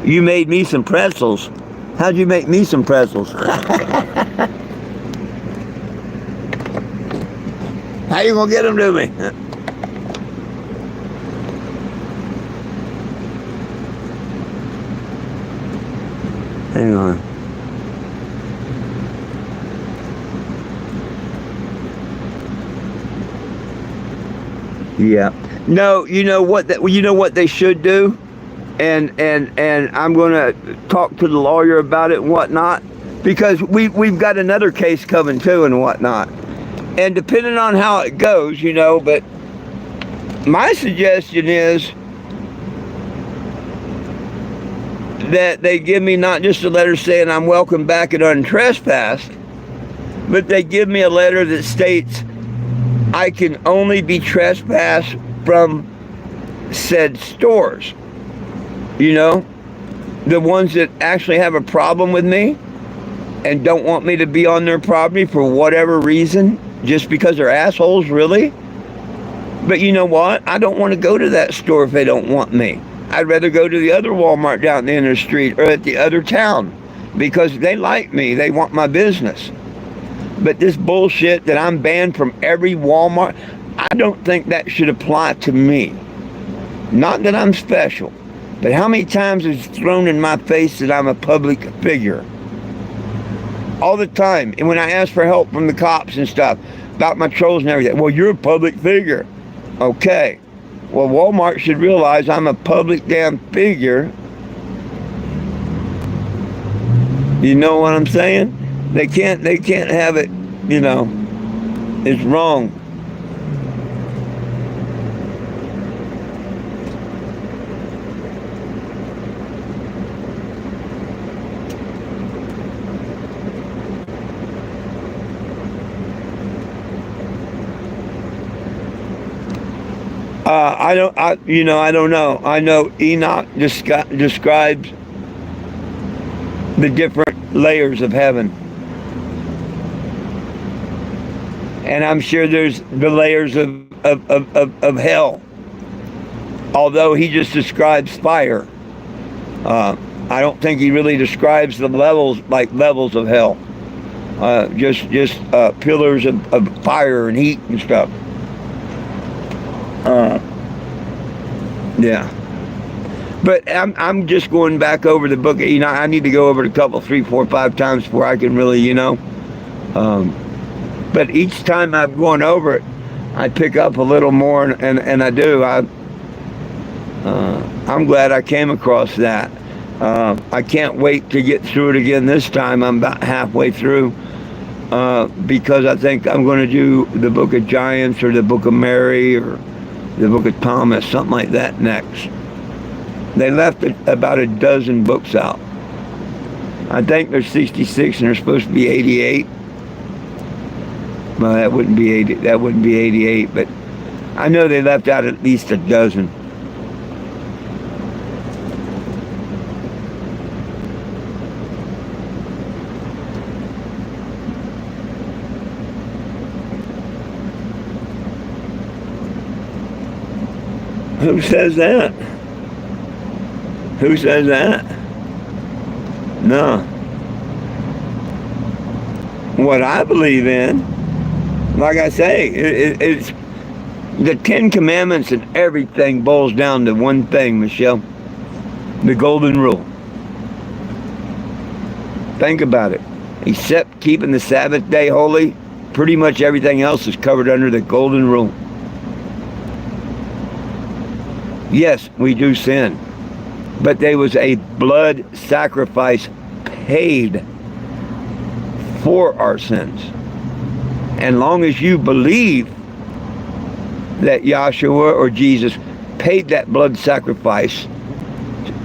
You made me some pretzels. How'd you make me some pretzels? How you gonna get them to me? Hang on. Yeah. No, you know what they should do? And I'm going to talk to the lawyer about it and whatnot, because we've got another case coming too and whatnot. And depending on how it goes, but my suggestion is that they give me not just a letter saying I'm welcome back and untrespassed, but they give me a letter that states I can only be trespassed from said stores. The ones that actually have a problem with me and don't want me to be on their property for whatever reason, just because they're assholes, really. But you know what? I don't want to go to that store if they don't want me. I'd rather go to the other Walmart down the end of the street or at the other town, because they like me. They want my business. But this bullshit that I'm banned from every Walmart, I don't think that should apply to me. Not that I'm special. But how many times is thrown in my face that I'm a public figure? All the time. And when I ask for help from the cops and stuff about my trolls and everything, well, you're a public figure. Okay. Well, Walmart should realize I'm a public damn figure. You know what I'm saying? They can't have it, it's wrong. I don't know. I know Enoch describes the different layers of heaven. And I'm sure there's the layers of hell. Although he just describes fire. I don't think he really describes the levels of hell. Just pillars of fire and heat and stuff. Yeah. But I'm just going back over the book of Enoch. I need to go over it a couple, 3, 4, 5 times before I can really, But each time I'm going over it, I pick up a little more, and I do. I'm glad I came across that. I can't wait to get through it again this time. I'm about halfway through, because I think I'm going to do the Book of Giants or the Book of Mary or the Book of Thomas, something like that next. They left about a dozen books out. I think there's 66 and there's supposed to be 88. Well, that wouldn't be 80. That wouldn't be 88, but I know they left out at least a dozen. Who says that? Who says that? No. What I believe in, like I say, it's the Ten Commandments, and everything boils down to one thing, Michelle. The Golden Rule. Think about it. Except keeping the Sabbath day holy, pretty much everything else is covered under the Golden Rule. Yes, we do sin, but there was a blood sacrifice paid for our sins. And long as you believe that Yahshua or Jesus paid that blood sacrifice,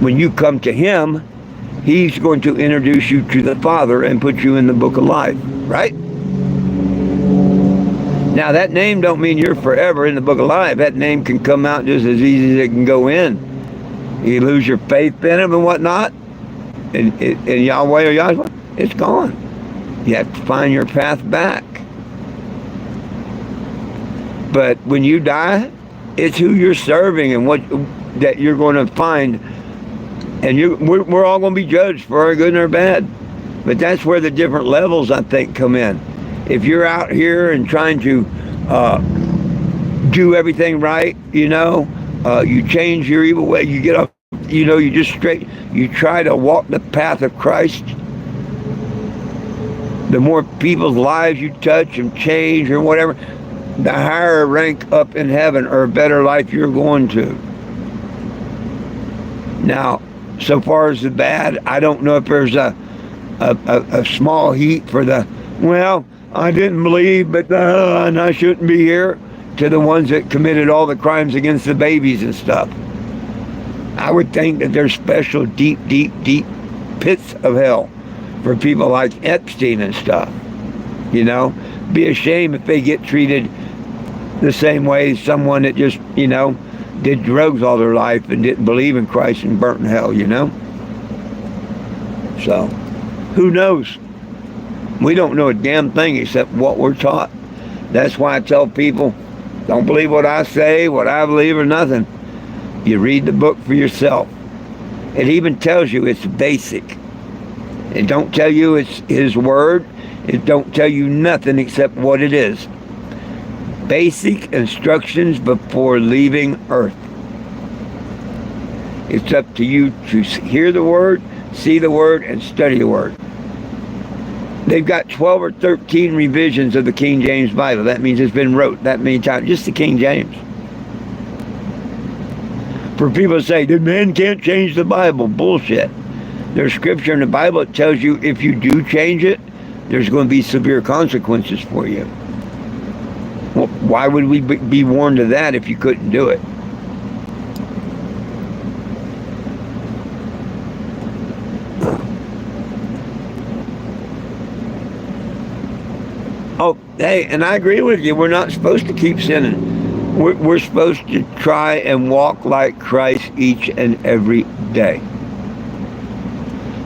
when you come to him, he's going to introduce you to the Father and put you in the book of life, right? Now, that name don't mean you're forever in the book of life. That name can come out just as easy as it can go in. You lose your faith in him and whatnot, and Yahweh or Yahweh, it's gone. You have to find your path back. But when you die, it's who you're serving and what that you're going to find. And we're all going to be judged for our good and our bad. But that's where the different levels, I think, come in. If you're out here and trying to do everything right, you change your evil way, you get up, you just you try to walk the path of Christ. The more people's lives you touch and change or whatever, the higher rank up in heaven or a better life you're going to. Now, so far as the bad, I don't know if there's a small heat for the, well, I didn't believe, but and I shouldn't be here, to the ones that committed all the crimes against the babies and stuff. I would think that there's special deep, deep, deep pits of hell for people like Epstein and stuff. Be a shame if they get treated the same way as someone that just, did drugs all their life and didn't believe in Christ and burnt in hell, So, who knows? We don't know a damn thing except what we're taught. That's why I tell people, don't believe what I say, what I believe, or nothing. You read the book for yourself. It even tells you it's basic. It don't tell you it's his word. It don't tell you nothing except what it is. Basic instructions before leaving earth. It's up to you to hear the word, see the word, and study the word. They've got 12 or 13 revisions of the King James Bible. That means it's been wrote that many times. Just the King James. For people to say, the man can't change the Bible. Bullshit. There's scripture in the Bible that tells you if you do change it, there's going to be severe consequences for you. Well, why would we be warned of that if you couldn't do it? Oh, hey, and I agree with you. We're not supposed to keep sinning. We're supposed to try and walk like Christ each and every day.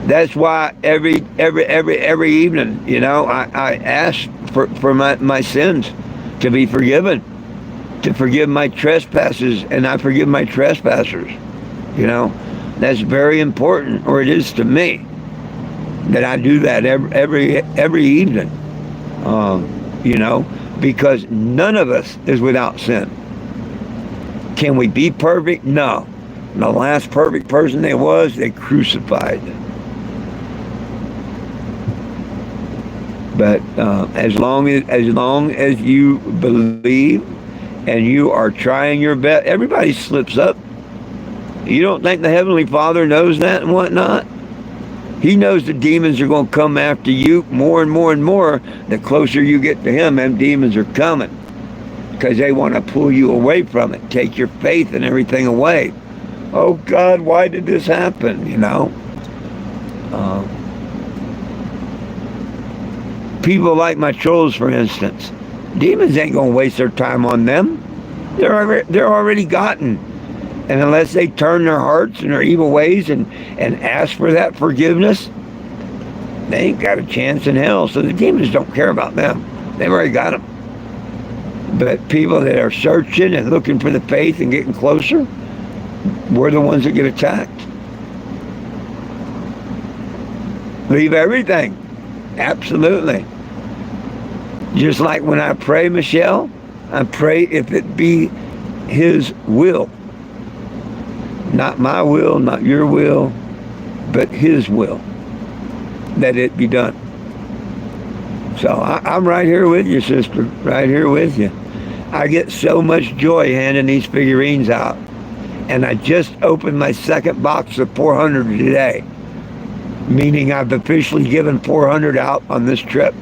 That's why every evening, I ask for my sins to be forgiven, to forgive my trespasses, and I forgive my trespassers. That's very important, or it is to me, that I do that every evening. Because none of us is without sin. Can we be perfect? No. The last perfect person there was, they crucified. But as long as you believe and you are trying your best, everybody slips up. You don't think the Heavenly Father knows that and whatnot? He knows the demons are going to come after you more and more and more. The closer you get to Him, them demons are coming because they want to pull you away from it, take your faith and everything away. Oh God, why did this happen? People like my trolls, for instance. Demons ain't going to waste their time on them. They're already gotten. And unless they turn their hearts and their evil ways and ask for that forgiveness, they ain't got a chance in hell. So the demons don't care about them. They've already got them. But people that are searching and looking for the faith and getting closer, we're the ones that get attacked. Leave everything. Absolutely. Just like when I pray, Michelle, I pray if it be His will. Not my will, not your will, but His will, that it be done. So I'm right here with you, sister, right here with you. I get so much joy handing these figurines out. And I just opened my second box of 400 today, meaning I've officially given 400 out on this trip.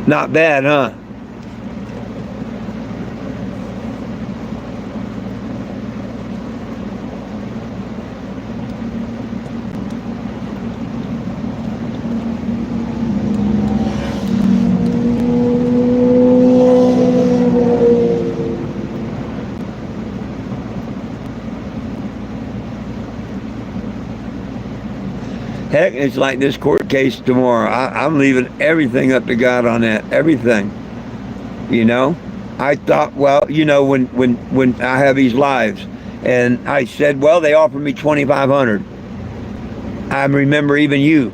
Not bad, huh? Heck, it's like this court case tomorrow. I'm leaving everything up to God on that. Everything. I thought, well, when I have these lives, and I said, well, they offered me $2,500. I remember even you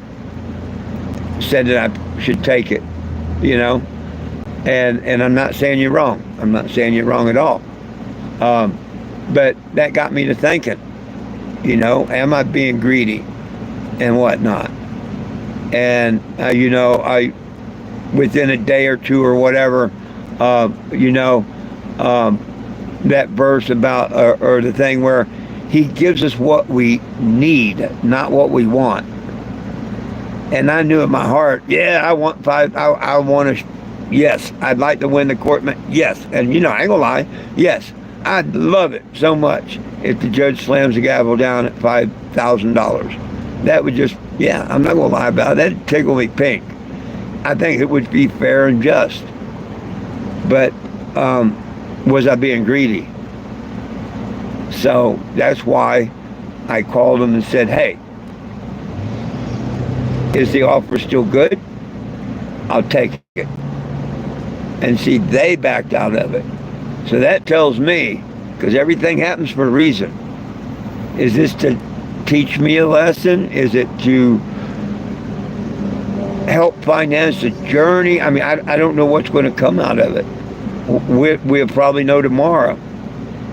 said that I should take it, and I'm not saying you're wrong. I'm not saying you're wrong at all. But that got me to thinking, am I being greedy and whatnot? And, I, within a day or two or whatever, that verse about, or the thing where He gives us what we need, not what we want. And I knew in my heart, yeah, I want yes, I'd like to win the court. Yes. And, I ain't gonna lie. Yes, I'd love it so much if the judge slams the gavel down at $5,000. That would just, I'm not going to lie about it. That'd tickle me pink. I think it would be fair and just. But was I being greedy? So that's why I called them and said, hey, is the offer still good? I'll take it. And see, they backed out of it. So that tells me, because everything happens for a reason. Is this to teach me a lesson? Is it to help finance the journey? I mean, I don't know what's going to come out of it. We'll probably know tomorrow,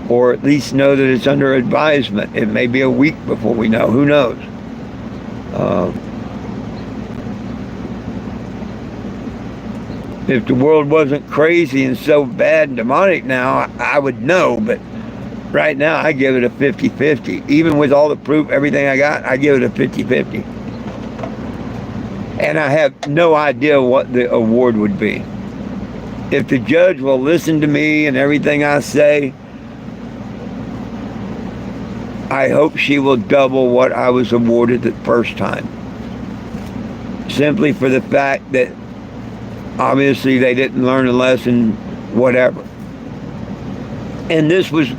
or at least know that it's under advisement. It may be a week before we know. Who knows? If the world wasn't crazy and so bad and demonic now, I would know, but right now, I give it a 50-50. Even with all the proof, everything I got, I give it a 50-50. And I have no idea what the award would be. If the judge will listen to me and everything I say, I hope she will double what I was awarded the first time. Simply for the fact that obviously they didn't learn a lesson, whatever. And this was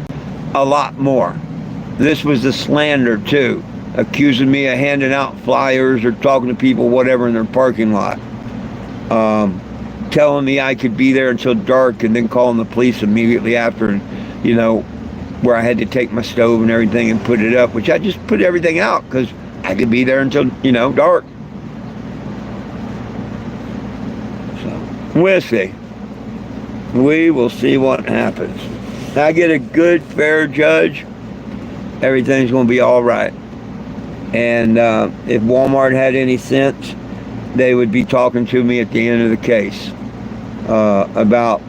a lot more. This was the slander too, accusing me of handing out flyers or talking to people, whatever, in their parking lot, telling me I could be there until dark, and then calling the police immediately after, and where I had to take my stove and everything and put it up, which I just put everything out because I could be there until dark. So we'll see. We will see what happens. I get a good, fair judge, everything's going to be all right. And if Walmart had any sense, they would be talking to me at the end of the case about,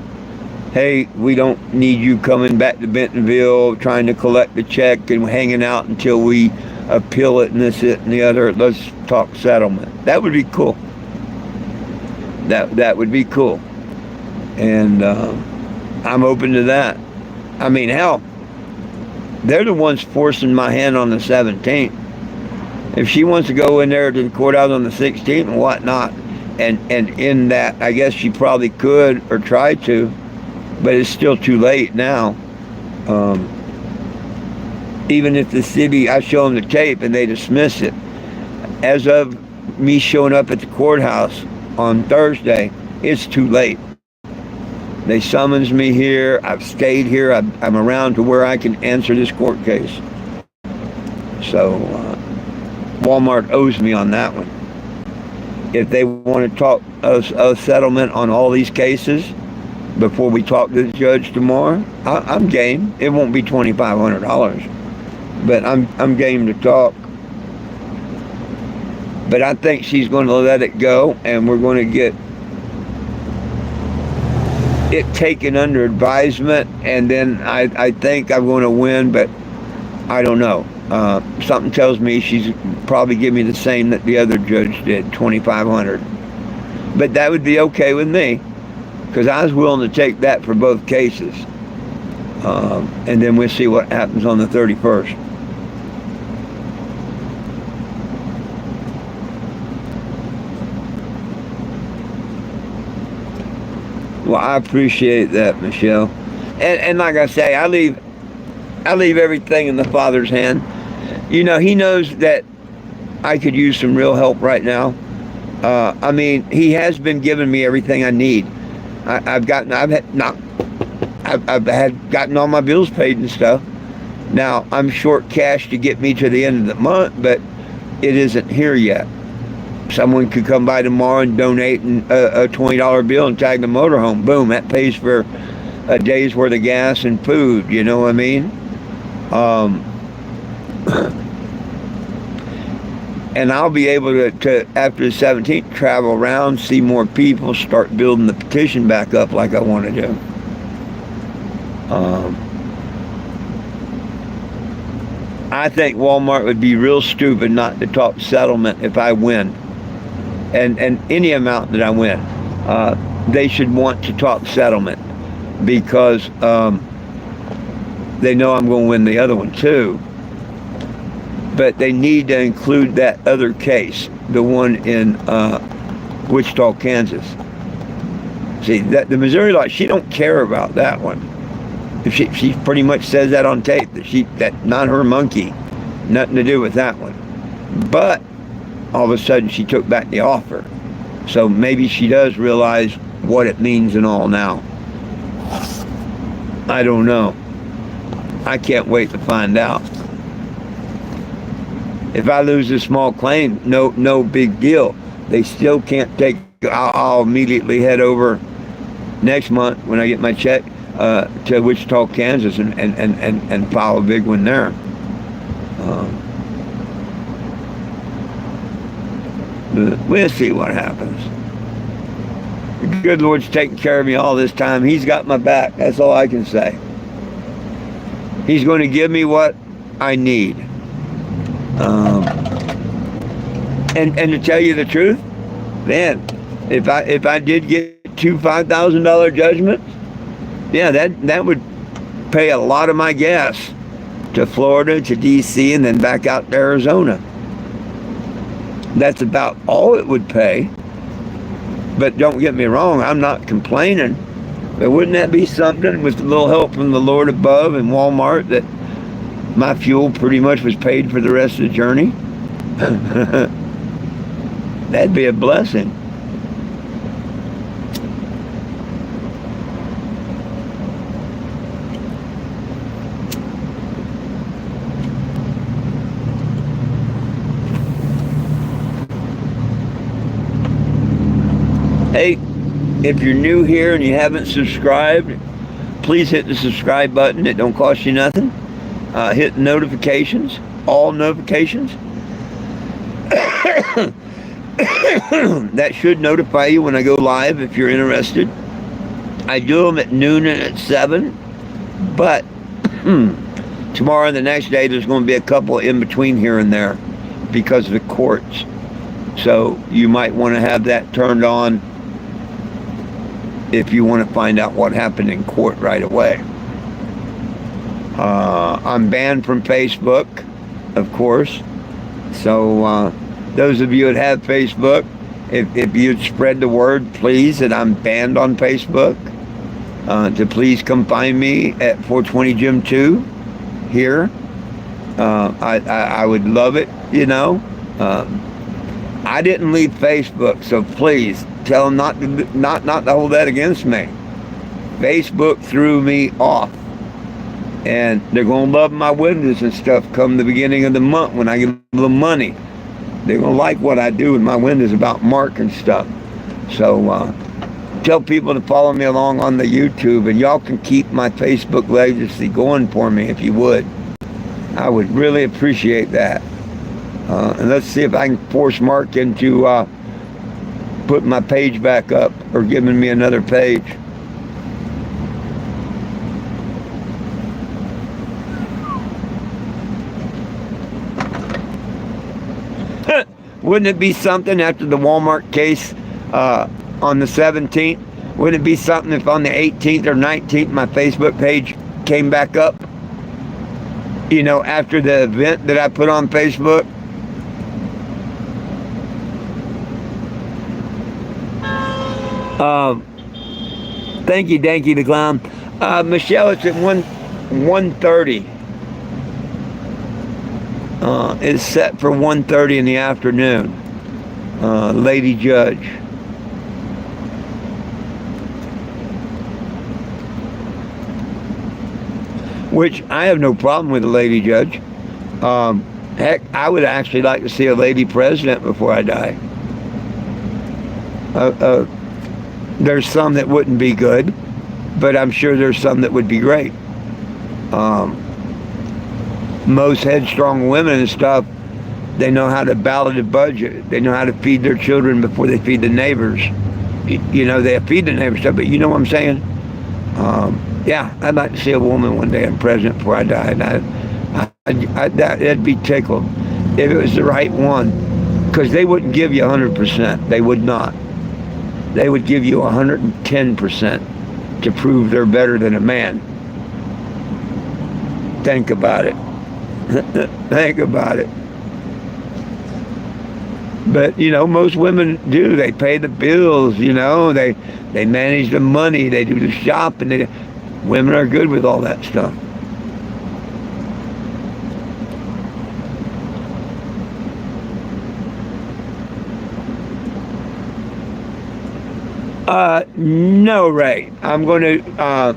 hey, we don't need you coming back to Bentonville trying to collect the check and hanging out until we appeal it and this, it, and the other. Let's talk settlement. That would be cool. That would be cool. And I'm open to that. I mean, hell, they're the ones forcing my hand on the 17th. If she wants to go in there to the courthouse on the 16th and whatnot, and in that, I guess she probably could or try to, but it's still too late now. Even if the city, I show them the tape and they dismiss it. As of me showing up at the courthouse on Thursday, it's too late. They summons me here. I've stayed here. I'm around to where I can answer this court case. So Walmart owes me on that one. If they want to talk a settlement on all these cases before we talk to the judge tomorrow, I'm game. It won't be $2,500, but I'm game to talk. But I think she's going to let it go, and we're going to get it taken under advisement, and then I think I'm going to win, but I don't know. Something tells me she's probably give me the same that the other judge did, $2,500. But that would be okay with me, because I was willing to take that for both cases. And then we'll see what happens on the 31st. Well, I appreciate that, Michelle. And like I say, I leave everything in the Father's hand. You know, He knows that I could use some real help right now. I mean, He has been giving me everything I need. I've gotten all my bills paid and stuff. Now I'm short cash to get me to the end of the month, but it isn't here yet. Someone could come by tomorrow and donate a $20 bill and tag the motorhome. Boom, that pays for a day's worth of gas and food. You know what I mean? And I'll be able to after the 17th, travel around, see more people, start building the petition back up like I want to do. I think Walmart would be real stupid not to talk settlement if I win. And any amount that I win, they should want to talk settlement, because they know I'm going to win the other one too. But they need to include that other case, the one in Wichita, Kansas. See, that the Missouri law, she don't care about that one. If she pretty much says that on tape, that not her monkey, nothing to do with that one. But all of a sudden she took back the offer. So maybe she does realize what it means and all now. I don't know. I can't wait to find out. If I lose a small claim, no big deal. They still can't take, I'll immediately head over next month when I get my check to Wichita, Kansas and file a big one there. We'll see what happens. The good Lord's taking care of me all this time. He's got my back. That's all I can say. He's going to give me what I need. And to tell you the truth, man, if I did get two $5,000 judgments, yeah, that would pay a lot of my gas to Florida, to DC, and then back out to Arizona. That's about all it would pay. But don't get me wrong, I'm not complaining. But wouldn't that be something, with a little help from the Lord above and Walmart, that my fuel pretty much was paid for the rest of the journey? That'd be a blessing. Hey, if you're new here and you haven't subscribed, please hit the subscribe button. It don't cost you nothing. Hit notifications, all notifications. That should notify you when I go live if you're interested. I do them at noon and at 7, but tomorrow and the next day there's going to be a couple in between here and there because of the courts. So you might want to have that turned on if you want to find out what happened in court right away. I'm banned from Facebook, of course. So those of you that have Facebook, if you'd spread the word, please, that I'm banned on Facebook, to please come find me at 420 Gym 2 here. I would love it, you know. I didn't leave Facebook, so please tell them not to hold that against me. Facebook threw me off, and they're gonna love my windows and stuff come the beginning of the month when I get a little money. They're gonna like what I do with my windows about Mark and stuff. So tell people to follow me along on the YouTube, and y'all can keep my Facebook legacy going for me if you would. I would really appreciate that. And let's see if I can force Mark into putting my page back up or giving me another page. Wouldn't it be something after the Walmart case on the 17th? Wouldn't it be something if on the 18th or 19th my Facebook page came back up? You know, after the event that I put on Facebook? Thank you, Danky the Clown. Michelle, it's at 1:30. It's set for 1:30 in the afternoon. Lady Judge. Which I have no problem with a lady judge. Heck, I would actually like to see a lady president before I die. There's some that wouldn't be good, but I'm sure there's some that would be great. Most headstrong women and stuff, they know how to balance a budget. They know how to feed their children before they feed the neighbors. You know, they feed the neighbors stuff, but you know what I'm saying? Yeah, I'd like to see a woman one day as president before I die. And that'd be tickled if it was the right one, because they wouldn't give you 100%. They would not. They would give you 110% to prove they're better than a man. Think about it. Think about it. But, you know, most women do. They pay the bills, you know. They manage the money. They do the shopping. Women are good with all that stuff. No, Ray. I'm going to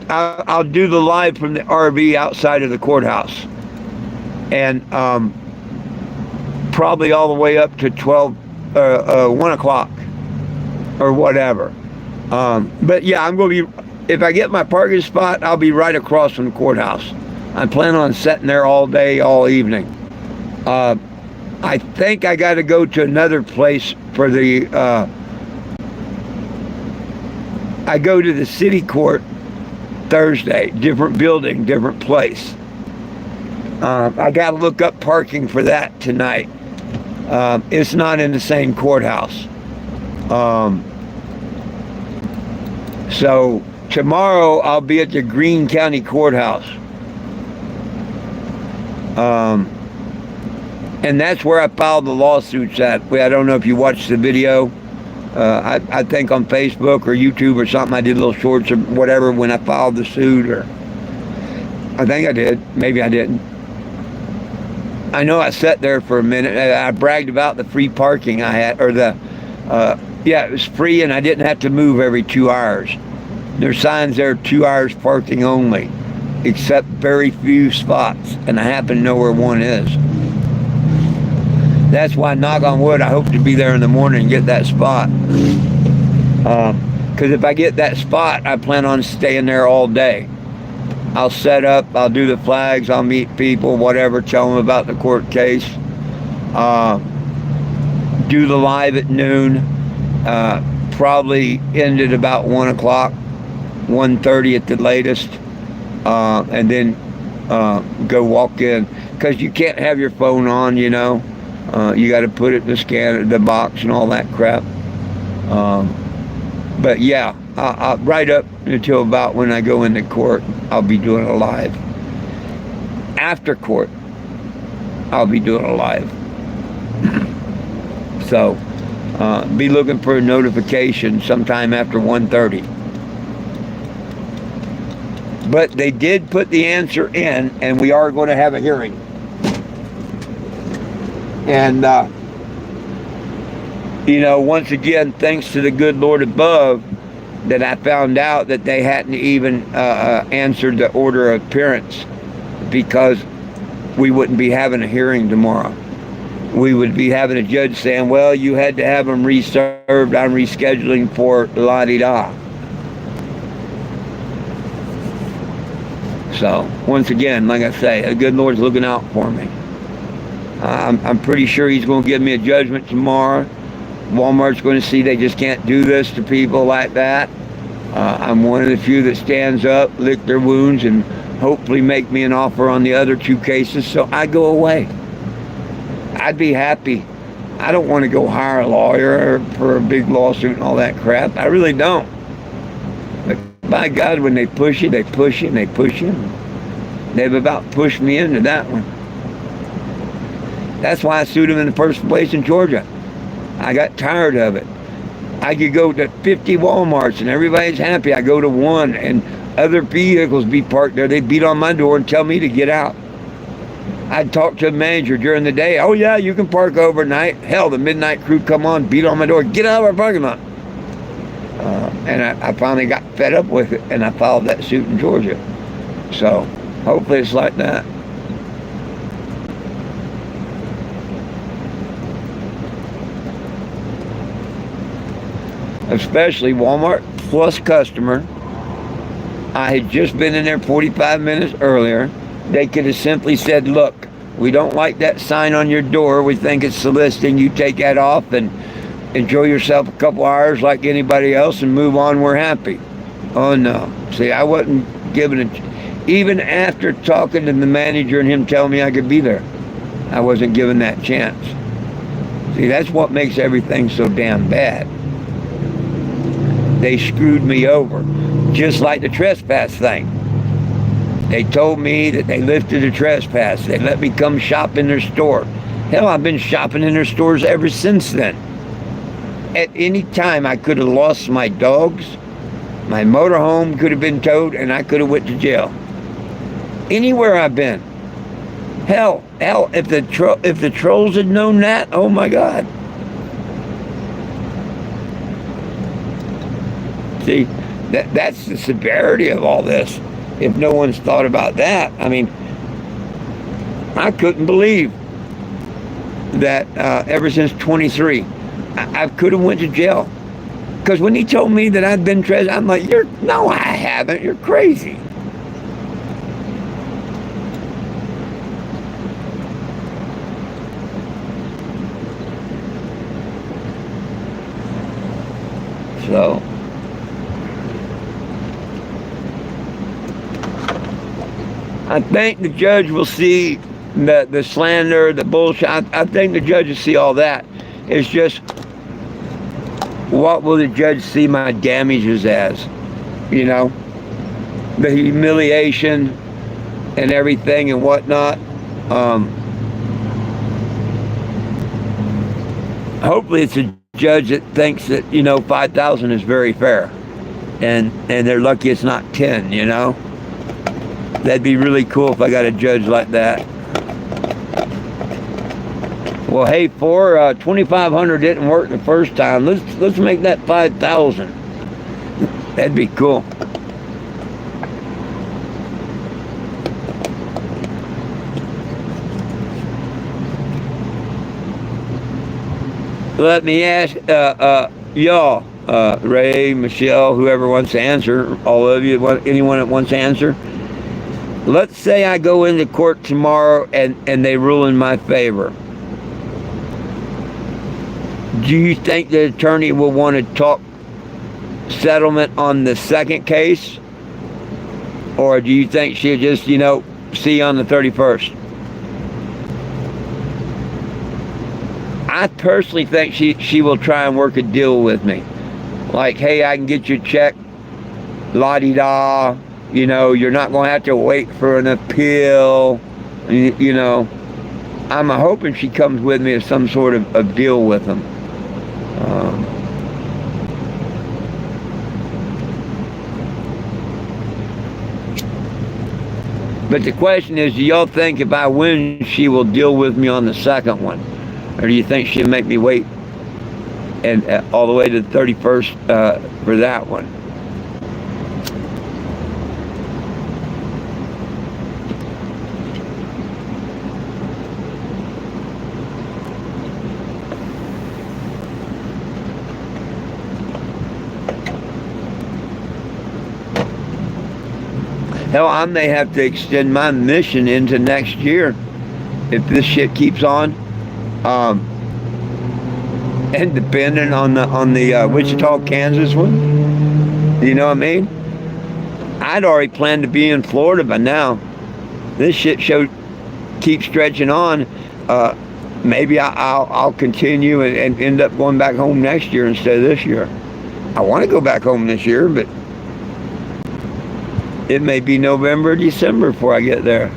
I'll do the live from the RV outside of the courthouse, and probably all the way up to 1 o'clock or whatever. But yeah, I'm going to be, if I get my parking spot, I'll be right across from the courthouse. I'm planning on sitting there all day, all evening. I think I got to go to another place for the, I go to the city court Thursday, different building, different place. I got to look up parking for that tonight. It's not in the same courthouse. So tomorrow I'll be at the Greene County Courthouse. And that's where I filed the lawsuits at. I don't know if you watched the video. I think on Facebook or YouTube or something, I did little shorts or whatever when I filed the suit, or I think I did. Maybe I didn't. I know I sat there for a minute. I bragged about the free parking I had, or yeah, it was free and I didn't have to move every 2 hours. There's signs there, 2 hours parking only, except very few spots, and I happen to know where one is. That's why, knock on wood, I hope to be there in the morning and get that spot. Because if I get that spot, I plan on staying there all day. I'll set up, I'll do the flags, I'll meet people, whatever, tell them about the court case. Do the live at noon. Probably end at about 1 o'clock, 1:30 at the latest. And then go walk in. Because you can't have your phone on, you know. You got to put it in the scanner, the box, and all that crap. But yeah, right up until about when I go into court, I'll be doing a live. After court, I'll be doing a live. So, be looking for a notification sometime after 1:30. But they did put the answer in, and we are going to have a hearing. And, you know, once again, thanks to the good Lord above, that I found out that they hadn't even answered the order of appearance, because we wouldn't be having a hearing tomorrow. We would be having a judge saying, well, you had to have them reserved. I'm rescheduling for la-di-da. So, once again, like I say, the good Lord's looking out for me. I'm pretty sure he's going to give me a judgment tomorrow. Walmart's going to see they just can't do this to people like that. I'm one of the few that stands up, lick their wounds, and hopefully make me an offer on the other 2 cases, so I go away. I'd be happy. I don't want to go hire a lawyer for a big lawsuit and all that crap. I really don't. But by God, when they push you, they push you, and they push you. They've about pushed me into that one. That's why I sued them in the first place in Georgia. I got tired of it. I could go to 50 Walmarts and everybody's happy. I go to one and other vehicles be parked there. They beat on my door and tell me to get out. I'd talk to a manager during the day. Oh yeah, you can park overnight. Hell, the midnight crew come on, beat on my door. Get out of our parking lot. And I finally got fed up with it, and I filed that suit in Georgia. So hopefully it's like that. Especially Walmart Plus customer. I had just been in there 45 minutes earlier. They could have simply said, look, we don't like that sign on your door. We think it's soliciting. You take that off and enjoy yourself a couple hours like anybody else and move on. We're happy. Oh, no. See, I wasn't given it. Even after talking to the manager and him telling me I could be there, I wasn't given that chance. See, that's what makes everything so damn bad. They screwed me over, just like the trespass thing. They told me that they lifted the trespass. They let me come shop in their store. Hell, I've been shopping in their stores ever since then. At any time, I could have lost my dogs, my motorhome could have been towed, and I could have went to jail. Anywhere I've been. Hell, if the trolls had known that, oh my God. See, that's the severity of all this. If no one's thought about that, I mean, I couldn't believe that ever since 23, I could have went to jail. Because when he told me that I'd been trespassed, I'm like, no, I haven't. You're crazy. So, I think the judge will see the slander, the bullshit. I think the judge will see all that. It's just, what will the judge see my damages as? You know, the humiliation and everything and whatnot. Hopefully it's a judge that thinks that, you know, 5,000 is very fair, and they're lucky it's not 10, you know. That'd be really cool if I got a judge like that. Well, hey, 2,500 didn't work the first time. Let's make that 5,000. That'd be cool. Let me ask y'all, Ray, Michelle, whoever wants to answer, all of you, anyone that wants to answer. let's say I go into court tomorrow and they rule in my favor. Do you think the attorney will want to talk settlement on the second case? Or do you think she'll just, see you on the 31st? I personally think she will try and work a deal with me. Like, hey, I can get you a check, la-di-da, you're not going to have to wait for an appeal. I'm hoping she comes with me as some sort of deal with them. But the question is, do y'all think if I win, she will deal with me on the second one? Or do you think she'll make me wait and all the way to the 31st for that one? Hell, I may have to extend my mission into next year if this shit keeps on. And depending on the Wichita, Kansas one, you know what I mean? I'd already planned to be in Florida by now. This shit show keeps stretching on. Maybe I'll continue and end up going back home next year instead of this year. I want to go back home this year, but it may be November or December before I get there.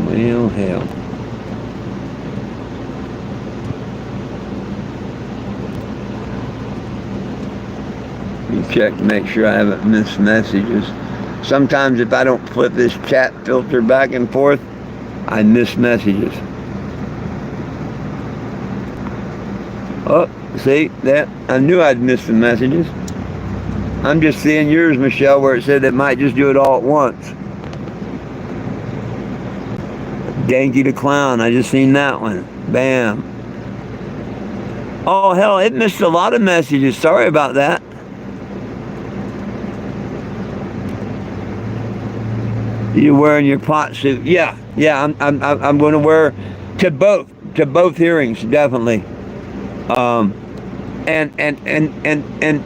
Well, hell. Check to make sure I haven't missed messages. Sometimes if I don't flip this chat filter back and forth, I miss messages. Oh, see that? I knew I'd miss the messages. I'm just seeing yours, Michelle, where it said it might just do it all at once. Ganky the Clown, I just seen that one. Bam. Oh, hell, it missed a lot of messages. Sorry about that. You wearing your pot suit? Yeah. I'm going to wear to both hearings, definitely. And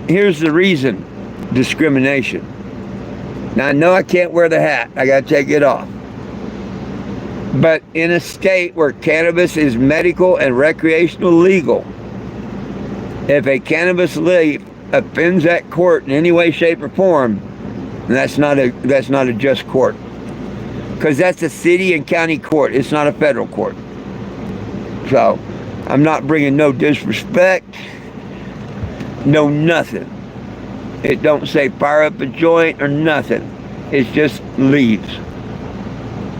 here's the reason: discrimination. Now I know I can't wear the hat; I got to take it off. But in a state where cannabis is medical and recreational legal, if a cannabis leaf offends that court in any way, shape, or form, that's not a just court. Because that's a city and county court. It's not a federal court. So, I'm not bringing no disrespect, no nothing. It don't say fire up a joint or nothing. It's just leaves.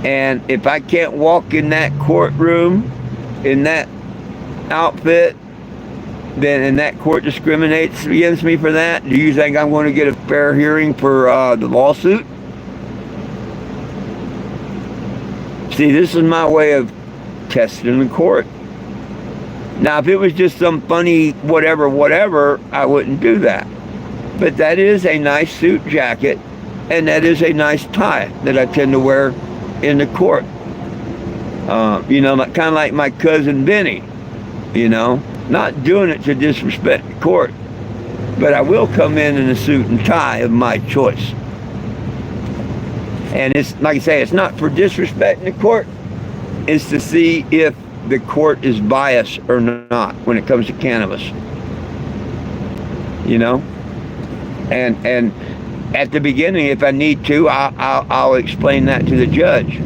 And if I can't walk in that courtroom, in that outfit, then and that court discriminates against me for that, do you think I'm going to get a fair hearing for the lawsuit? See, this is my way of testing the court. Now, if it was just some funny whatever, I wouldn't do that. But that is a nice suit jacket, and that is a nice tie that I tend to wear in the court. Kind of like my cousin Benny, not doing it to disrespect the court, but I will come in a suit and tie of my choice. And it's, like I say, it's not for disrespecting the court. It's to see if the court is biased or not when it comes to cannabis. And at the beginning, if I need to, I'll explain that to the judge.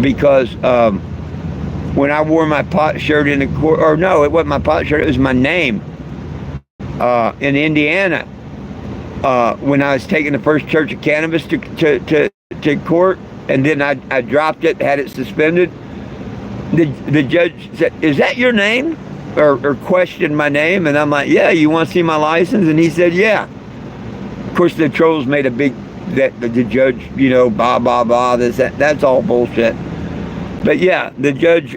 Because when I wore my pot shirt in the court, or no, it wasn't my pot shirt, it was my name in Indiana. When I was taking the first Church of Cannabis to court, and then I dropped it, had it suspended. The judge said, "Is that your name?" or questioned my name, and I'm like, yeah, you want to see my license? And he said, yeah. Of course, the trolls made a big, that the judge, you know, blah, blah, blah, that's all bullshit. But yeah, the judge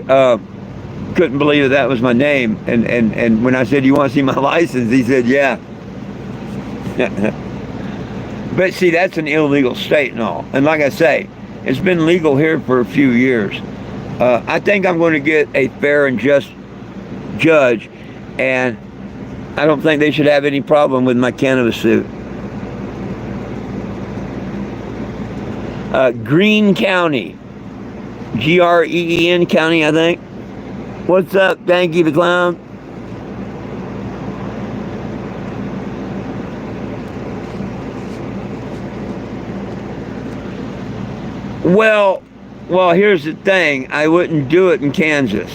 couldn't believe that was my name. And when I said, you want to see my license? He said, yeah. But see, that's an illegal state and all. And like I say, it's been legal here for a few years. I think I'm going to get a fair and just judge, and I don't think they should have any problem with my cannabis suit. Greene County, Green County, I think. What's up, Danky the Clown? Well, here's the thing. I wouldn't do it in Kansas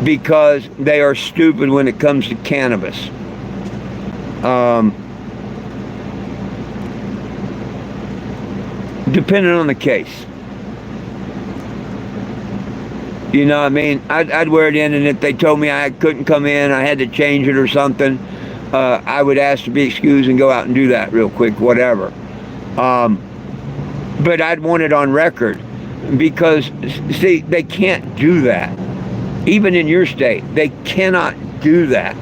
because they are stupid when it comes to cannabis. Depending on the case. You know what I mean? I'd wear it in, and if they told me I couldn't come in, I had to change it or something, I would ask to be excused and go out and do that real quick, whatever. But I'd want it on record because, see, they can't do that. Even in your state, they cannot do that.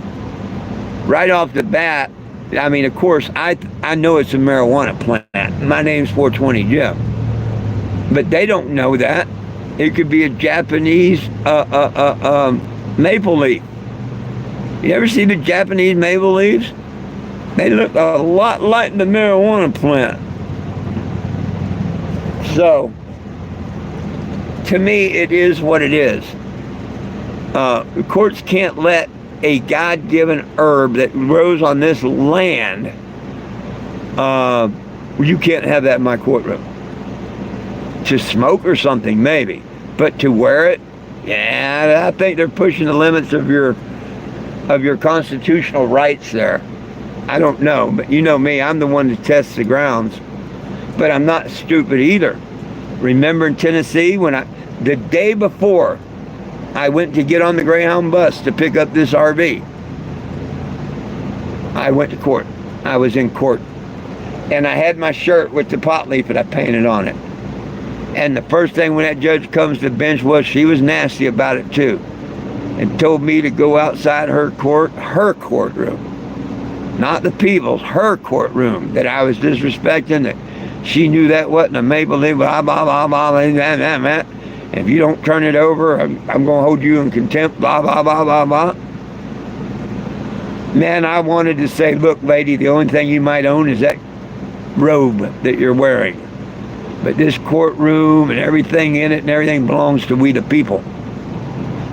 Right off the bat, I mean, of course, I know it's a marijuana plant. My name's 420 Jim. But they don't know that. It could be a Japanese maple leaf. You ever see the Japanese maple leaves? They look a lot like the marijuana plant. So, to me, it is what it is. The courts can't let a God-given herb that grows on this land, you can't have that in my courtroom. To smoke or something, maybe. But to wear it, yeah, I think they're pushing the limits of your constitutional rights there. I don't know, but you know me, I'm the one that tests the grounds. But I'm not stupid either. Remember in Tennessee, the day before I went to get on the Greyhound bus to pick up this RV, I went to court. I was in court. And I had my shirt with the pot leaf that I painted on it. And the first thing when that judge comes to the bench was she was nasty about it too. And told me to go outside her courtroom. Not the people's, her courtroom, that I was disrespecting, that she knew that wasn't a maple leaf, blah, blah, blah, blah, blah, blah, blah, blah. If you don't turn it over, I'm going to hold you in contempt, blah, blah, blah, blah, blah. Man, I wanted to say, look, lady, the only thing you might own is that robe that you're wearing. But this courtroom and everything in it and everything belongs to we the people.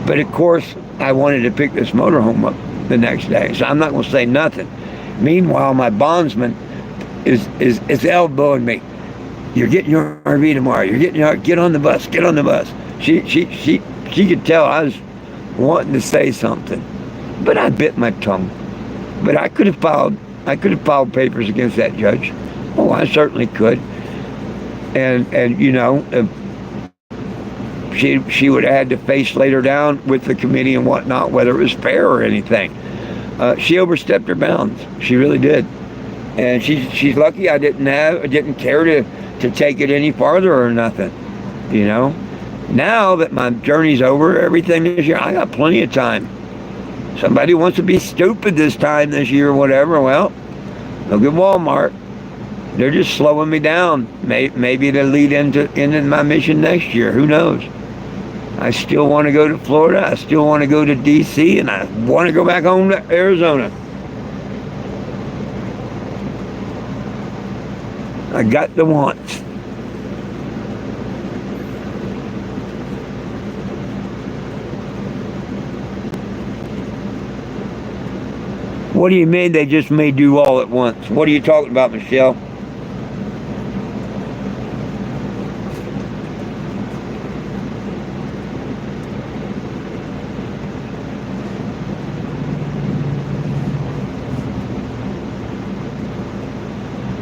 But of course, I wanted to pick this motorhome up the next day, so I'm not going to say nothing. Meanwhile, my bondsman is elbowing me. You're getting your RV tomorrow. Get on the bus. Get on the bus. She could tell I was wanting to say something, but I bit my tongue. But I could have filed papers against that judge. Oh, I certainly could. And you know, she would have had to face later down with the committee and whatnot whether it was fair or anything. She overstepped her bounds. She really did. And she's lucky I didn't care to take it any farther or nothing. You know, now that my journey's over, everything this year, I got plenty of time. Somebody wants to be stupid this time this year or whatever, well, look at Walmart. They're just slowing me down. Maybe it'll lead into my mission next year. Who knows? I still want to go to Florida. I still want to go to D.C. and I want to go back home to Arizona. I got the wants. What do you mean they just may do all at once? What are you talking about, Michelle?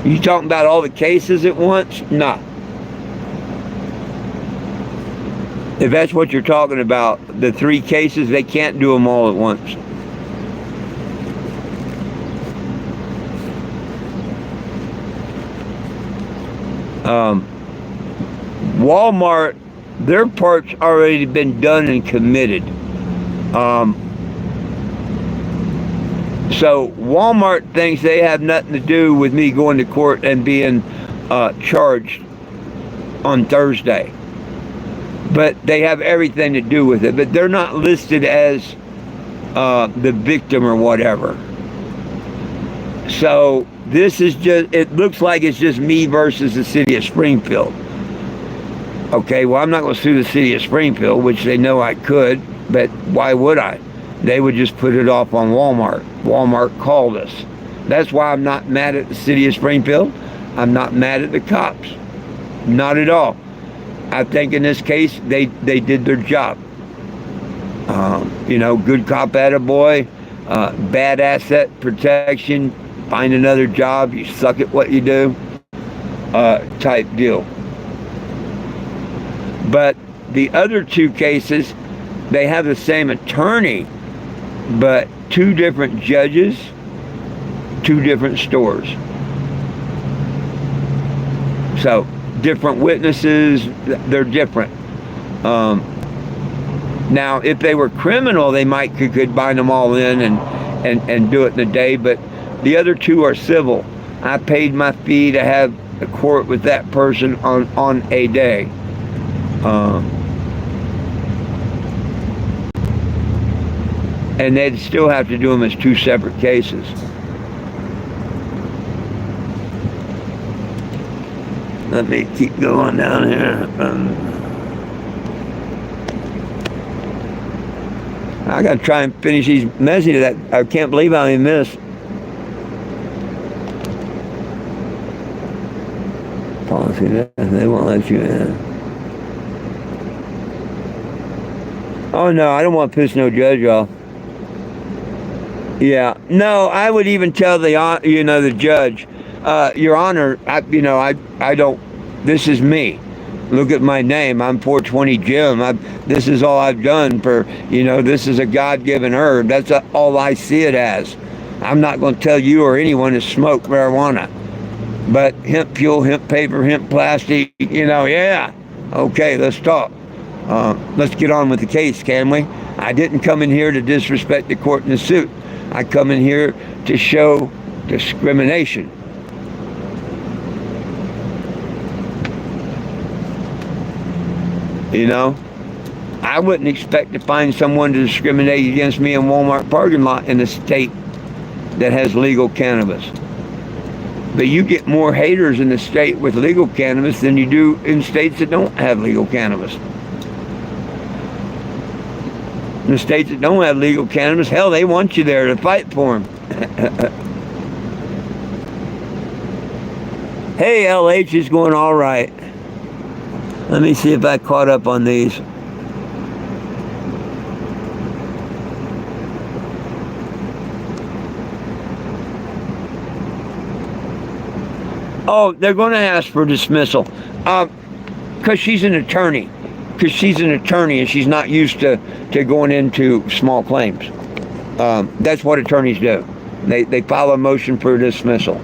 You talking about all the cases at once? No. If that's what you're talking about, the 3 cases, they can't do them all at once. Walmart, their part's already been done and committed. So Walmart thinks they have nothing to do with me going to court and being charged on Thursday. But they have everything to do with it. But they're not listed as the victim or whatever. So this is just, it looks like it's just me versus the city of Springfield. Okay, well, I'm not going to sue the city of Springfield, which they know I could, but why would I? They would just put it off on Walmart. Walmart called us. That's why I'm not mad at the city of Springfield. I'm not mad at the cops. Not at all. I think in this case, they did their job. Good cop, attaboy, bad asset protection, find another job, you suck at what you do, type deal. But the other 2 cases, they have the same attorney, but 2 different judges, 2 different stores. So, different witnesses, they're different. Now, if they were criminal, they could bind them all in and do it in a day, but the other 2 are civil. I paid my fee to have a court with that person on a day. And they'd still have to do them as 2 separate cases. Let me keep going down here. I got to try and finish these messages that I can't believe how many missed. Policy, they won't let you in. Oh no, I don't want to piss no judge off. Yeah, no, I would even tell the judge, Your Honor, I don't. This is me. Look at my name. I'm 420 Jim. This is all I've done for. This is a God-given herb. That's all I see it as. I'm not going to tell you or anyone to smoke marijuana. But hemp fuel, hemp paper, hemp plastic. Yeah. Okay, let's talk. Let's get on with the case, can we? I didn't come in here to disrespect the court in the suit. I come in here to show discrimination. I wouldn't expect to find someone to discriminate against me in Walmart parking lot in a state that has legal cannabis. But you get more haters in the state with legal cannabis than you do in states that don't have legal cannabis. In the states that don't have legal cannabis, hell, they want you there to fight for them. Hey, LH is going all right. Let me see if I caught up on these. Oh, they're going to ask for dismissal. Because she's an attorney. Because she's an attorney and she's not used to going into small claims. That's what attorneys do. They file a motion for dismissal.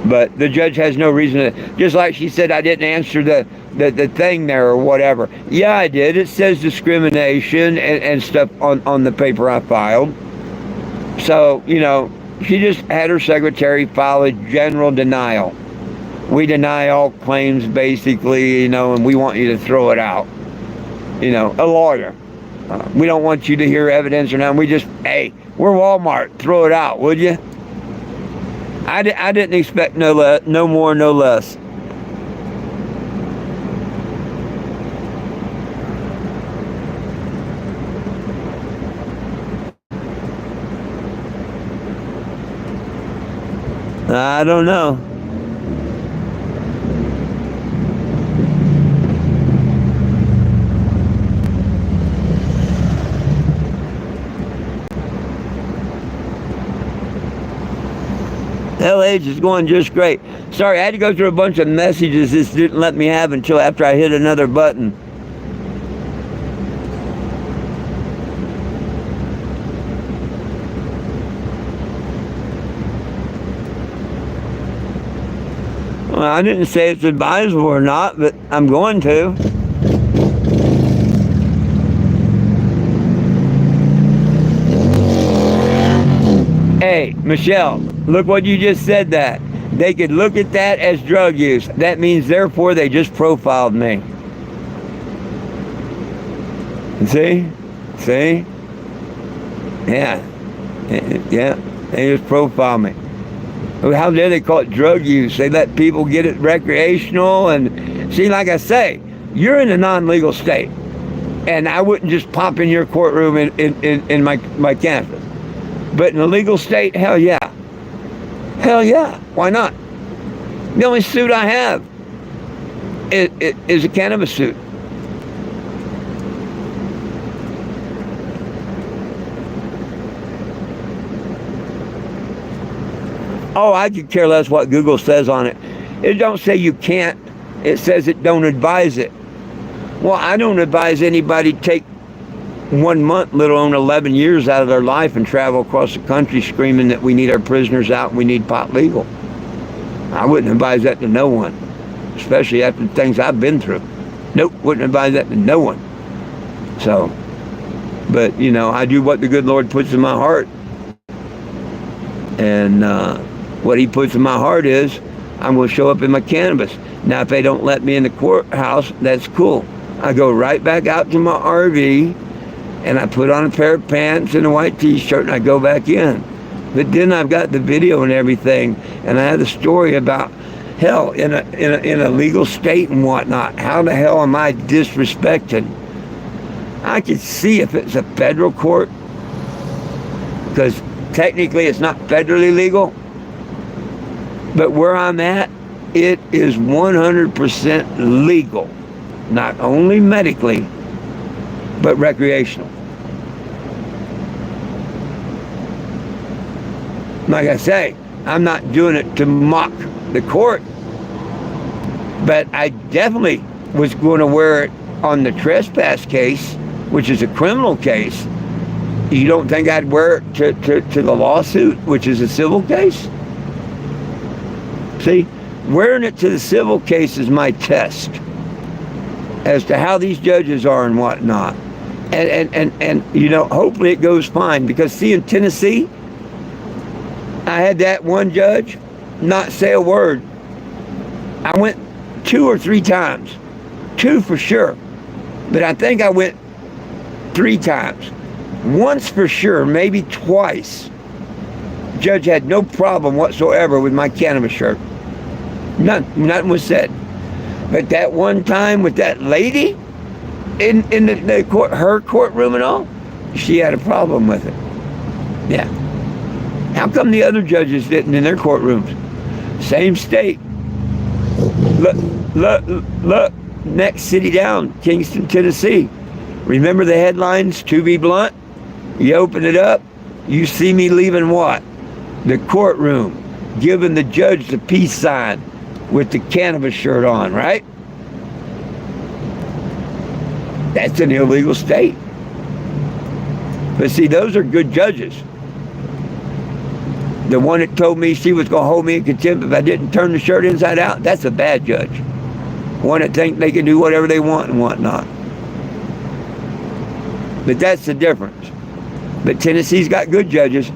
But the judge has no reason to, just like she said, I didn't answer the thing there or whatever. Yeah, I did. It says discrimination and stuff on the paper I filed. So, she just had her secretary file a general denial. We deny all claims, basically, and we want you to throw it out. A lawyer. We don't want you to hear evidence or nothing. We just, hey, we're Walmart. Throw it out, would you? I didn't expect no more, no less. I don't know. LH is going just great. Sorry, I had to go through a bunch of messages this didn't let me have until after I hit another button. Well, I didn't say it's advisable or not, but I'm going to. Hey, Michelle, look what you just said that. They could look at that as drug use. That means, therefore, they just profiled me. See? See? Yeah. Yeah. They just profile me. How dare they call it drug use? They let people get it recreational. And see, like I say, you're in a non-legal state. And I wouldn't just pop in your courtroom in my campus. But in a legal state, hell yeah. Hell yeah. Why not? The only suit I have is a cannabis suit. Oh, I could care less what Google says on it. It don't say you can't. It says it don't advise it. Well, I don't advise anybody take 1 month, let alone 11 years out of their life and travel across the country screaming that we need our prisoners out and we need pot legal. I wouldn't advise that to no one, especially after the things I've been through. Nope, wouldn't advise that to no one. So, but, you know, I do what the good Lord puts in my heart. And what he puts in my heart is I'm going to show up in my cannabis. Now, if they don't let me in the courthouse, that's cool. I go right back out to my RV and I put on a pair of pants and a white t-shirt and I go back in. But then I've got the video and everything, and I have the story about, hell, in a legal state and whatnot. How the hell am I disrespected? I could see if it's a federal court, because technically it's not federally legal, but where I'm at, it is 100% legal, not only medically, but recreational. Like I say, I'm not doing it to mock the court, but I definitely was going to wear it on the trespass case, which is a criminal case. You don't think I'd wear it to the lawsuit, which is a civil case? See, wearing it to the civil case is my test as to how these judges are and whatnot. And you know, hopefully it goes fine, because see, in Tennessee, I had that one judge not say a word. I went 2 or 3 times. 2 for sure. But I think I went 3 times. Once for sure, maybe twice. The judge had no problem whatsoever with my cannabis shirt. Nothing was said. But that one time with that lady in the court, her courtroom and all, she had a problem with it. Yeah. How come the other judges didn't in their courtrooms? Same state. Look, next city down, Kingston, Tennessee. Remember the headlines, to be blunt? You open it up, you see me leaving what? The courtroom, giving the judge the peace sign with the cannabis shirt on, right? That's an illegal state. But see, those are good judges. The one that told me she was going to hold me in contempt if I didn't turn the shirt inside out, that's a bad judge. One that thinks they can do whatever they want and whatnot. But that's the difference. But Tennessee's got good judges,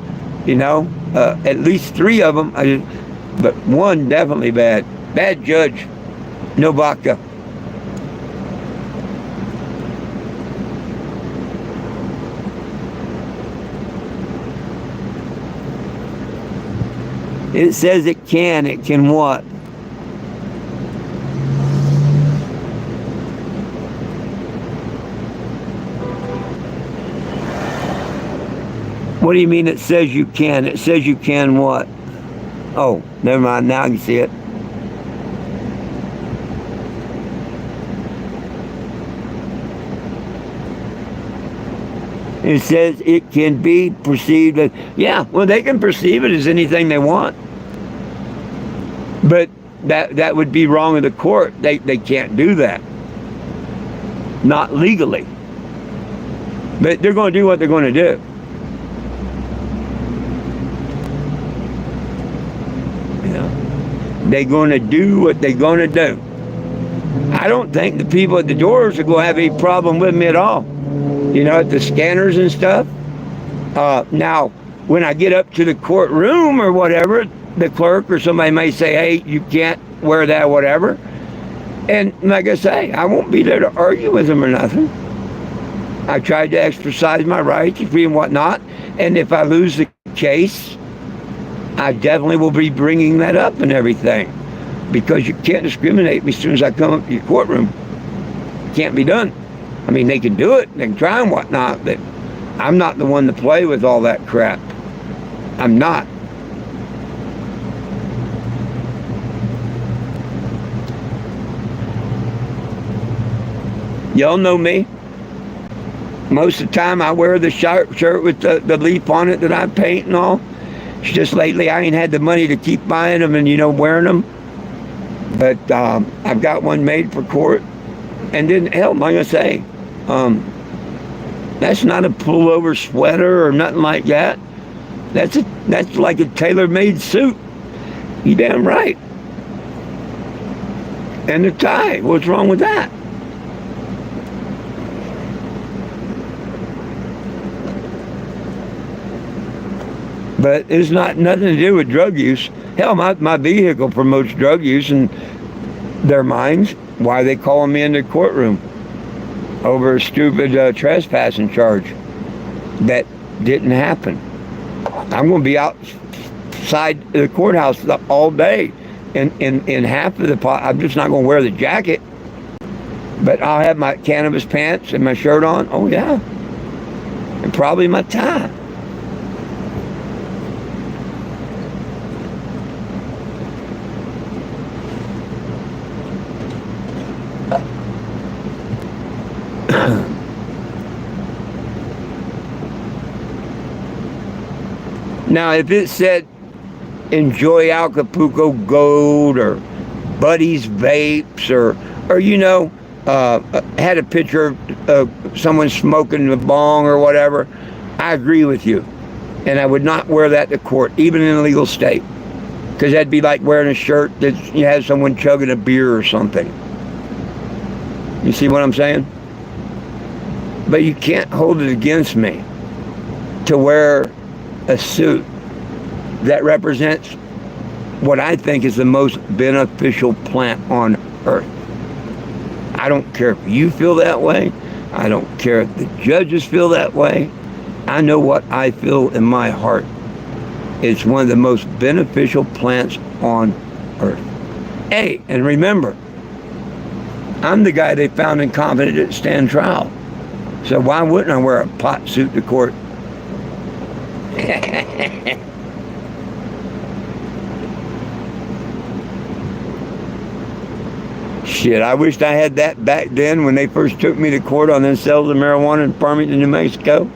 you know, at least 3 of them, but one definitely bad. Bad judge, no vodka. It says it can what? What do you mean it says you can? It says you can what? Oh, never mind, now I can see it. It says it can be perceived as, yeah, well, they can perceive it as anything they want. But that would be wrong in the court. They can't do that. Not legally. But they're going to do what they're going to do. You know? They're going to do what they're going to do. I don't think the people at the doors are going to have any problem with me at all. You know, at the scanners and stuff. Now, when I get up to the courtroom or whatever, the clerk or somebody may say, hey, you can't wear that, whatever. And like I say, I won't be there to argue with them or nothing. I tried to exercise my rights and whatnot. And if I lose the case, I definitely will be bringing that up and everything. Because you can't discriminate me as soon as I come up to your courtroom. Can't be done. I mean, they can do it, they can try and whatnot, but I'm not the one to play with all that crap. I'm not. Y'all know me. Most of the time I wear the shirt with the leaf on it that I paint and all. It's just lately I ain't had the money to keep buying them and, you know, wearing them. But I've got one made for court. And then, hell, I'm going to say, that's not a pullover sweater or nothing like that. That's like a tailor-made suit. You damn right. And the tie. What's wrong with that? But it's not nothing to do with drug use. Hell, my vehicle promotes drug use in their minds. Why are they calling me in the courtroom over a stupid trespassing charge that didn't happen? I'm going to be outside the courthouse all day. In half of the pot, I'm just not going to wear the jacket. But I'll have my cannabis pants and my shirt on. Oh, yeah. And probably my tie. Now, if it said, enjoy Acapulco Gold or Buddy's Vapes or you know, had a picture of someone smoking a bong or whatever, I agree with you. And I would not wear that to court, even in a legal state. Because that'd be like wearing a shirt that you have someone chugging a beer or something. You see what I'm saying? But you can't hold it against me to wear a suit that represents what I think is the most beneficial plant on earth. I don't care if you feel that way. I don't care if the judges feel that way. I know what I feel in my heart. It's one of the most beneficial plants on earth. Hey, and remember, I'm the guy they found incompetent to stand trial. So why wouldn't I wear a pot suit to court? Shit, I wished I had that back then when they first took me to court on them sales of marijuana in Farmington, New Mexico.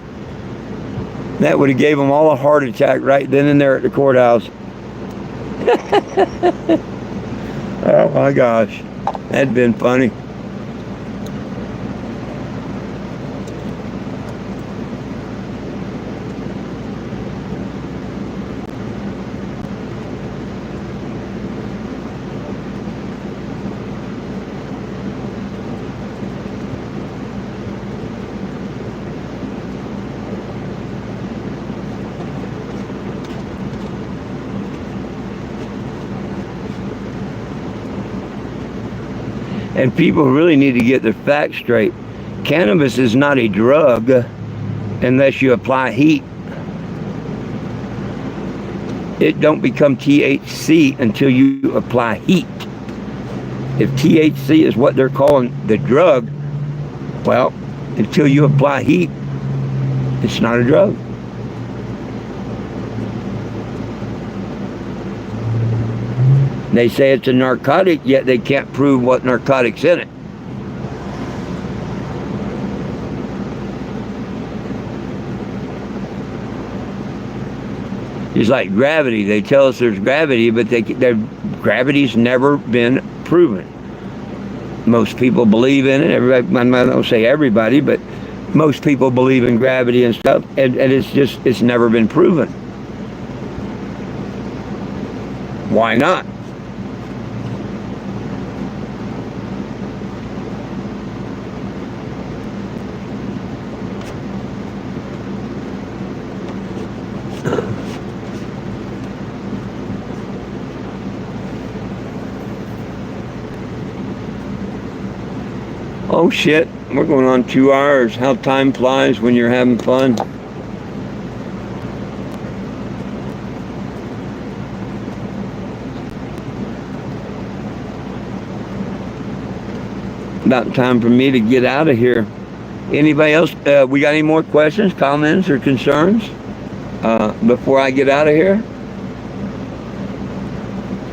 That would have gave them all a heart attack right then and there at the courthouse. Oh my gosh, that'd been funny. And people really need to get their facts straight. Cannabis is not a drug unless you apply heat. It don't become THC until you apply heat. If THC is what they're calling the drug, well, until you apply heat, it's not a drug. They say it's a narcotic, yet they can't prove what narcotic's in it. It's like gravity. They tell us there's gravity, but gravity's never been proven. Most people believe in it. Everybody, I'm not going to say everybody, but most people believe in gravity and stuff, and it's never been proven. Why not? Oh shit, we're going on 2 hours. How time flies when you're having fun. About time for me to get out of here. Anybody else? We got any more questions, comments, or concerns before I get out of here?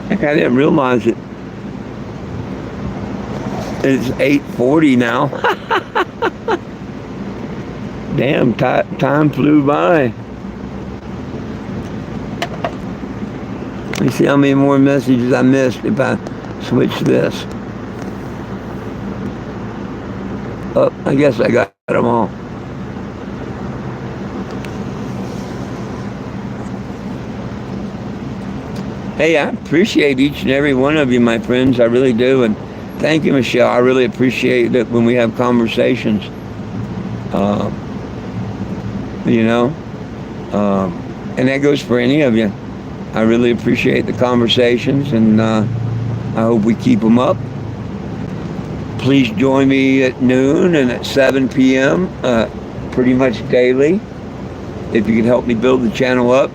Heck, I didn't realize it. It's 8:40 now. Damn, time flew by. Let me see how many more messages I missed if I switch this. Oh, I guess I got them all. Hey, I appreciate each and every one of you, my friends. I really do. And thank you, Michelle. I really appreciate it when we have conversations. And that goes for any of you. I really appreciate the conversations, and I hope we keep them up. Please join me at noon and at 7 p.m. Pretty much daily. If you could help me build the channel up,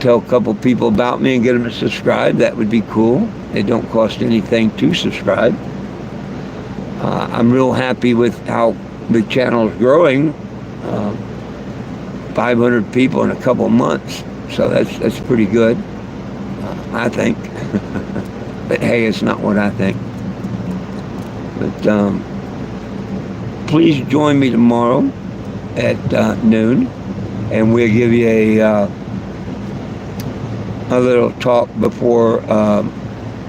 tell a couple people about me and get them to subscribe, that would be cool. It don't cost anything to subscribe. I'm real happy with how the channel is growing. 500 people in a couple of months, so that's pretty good, I think. But hey, it's not what I think. But please join me tomorrow at noon, and we'll give you a little talk before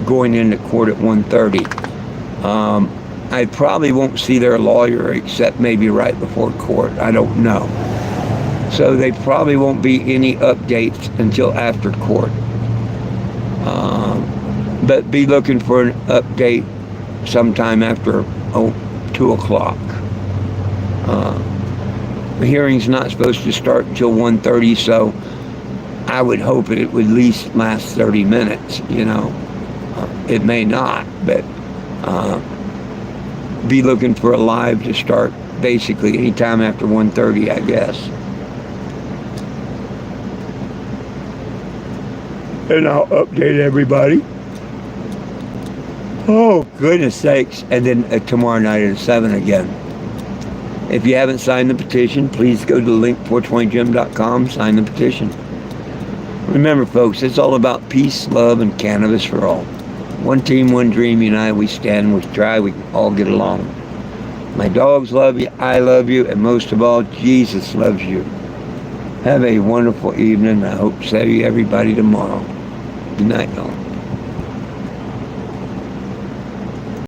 going into court at 1:30. I probably won't see their lawyer except maybe right before court. I don't know. So they probably won't be any updates until after court. But be looking for an update sometime after 2 o'clock. The hearing's not supposed to start until 1:30, so I would hope it would at least last 30 minutes, It may not, but be looking for a live to start basically anytime after 1:30, I guess. And I'll update everybody. Oh, goodness sakes. And then tomorrow night at 7 again. If you haven't signed the petition, please go to link420gym.com, sign the petition. Remember, folks, it's all about peace, love, and cannabis for all. One team, one dream, united we stand, we try, we can all get along. My dogs love you, I love you, and most of all, Jesus loves you. Have a wonderful evening. I hope to see everybody tomorrow. Good night, y'all.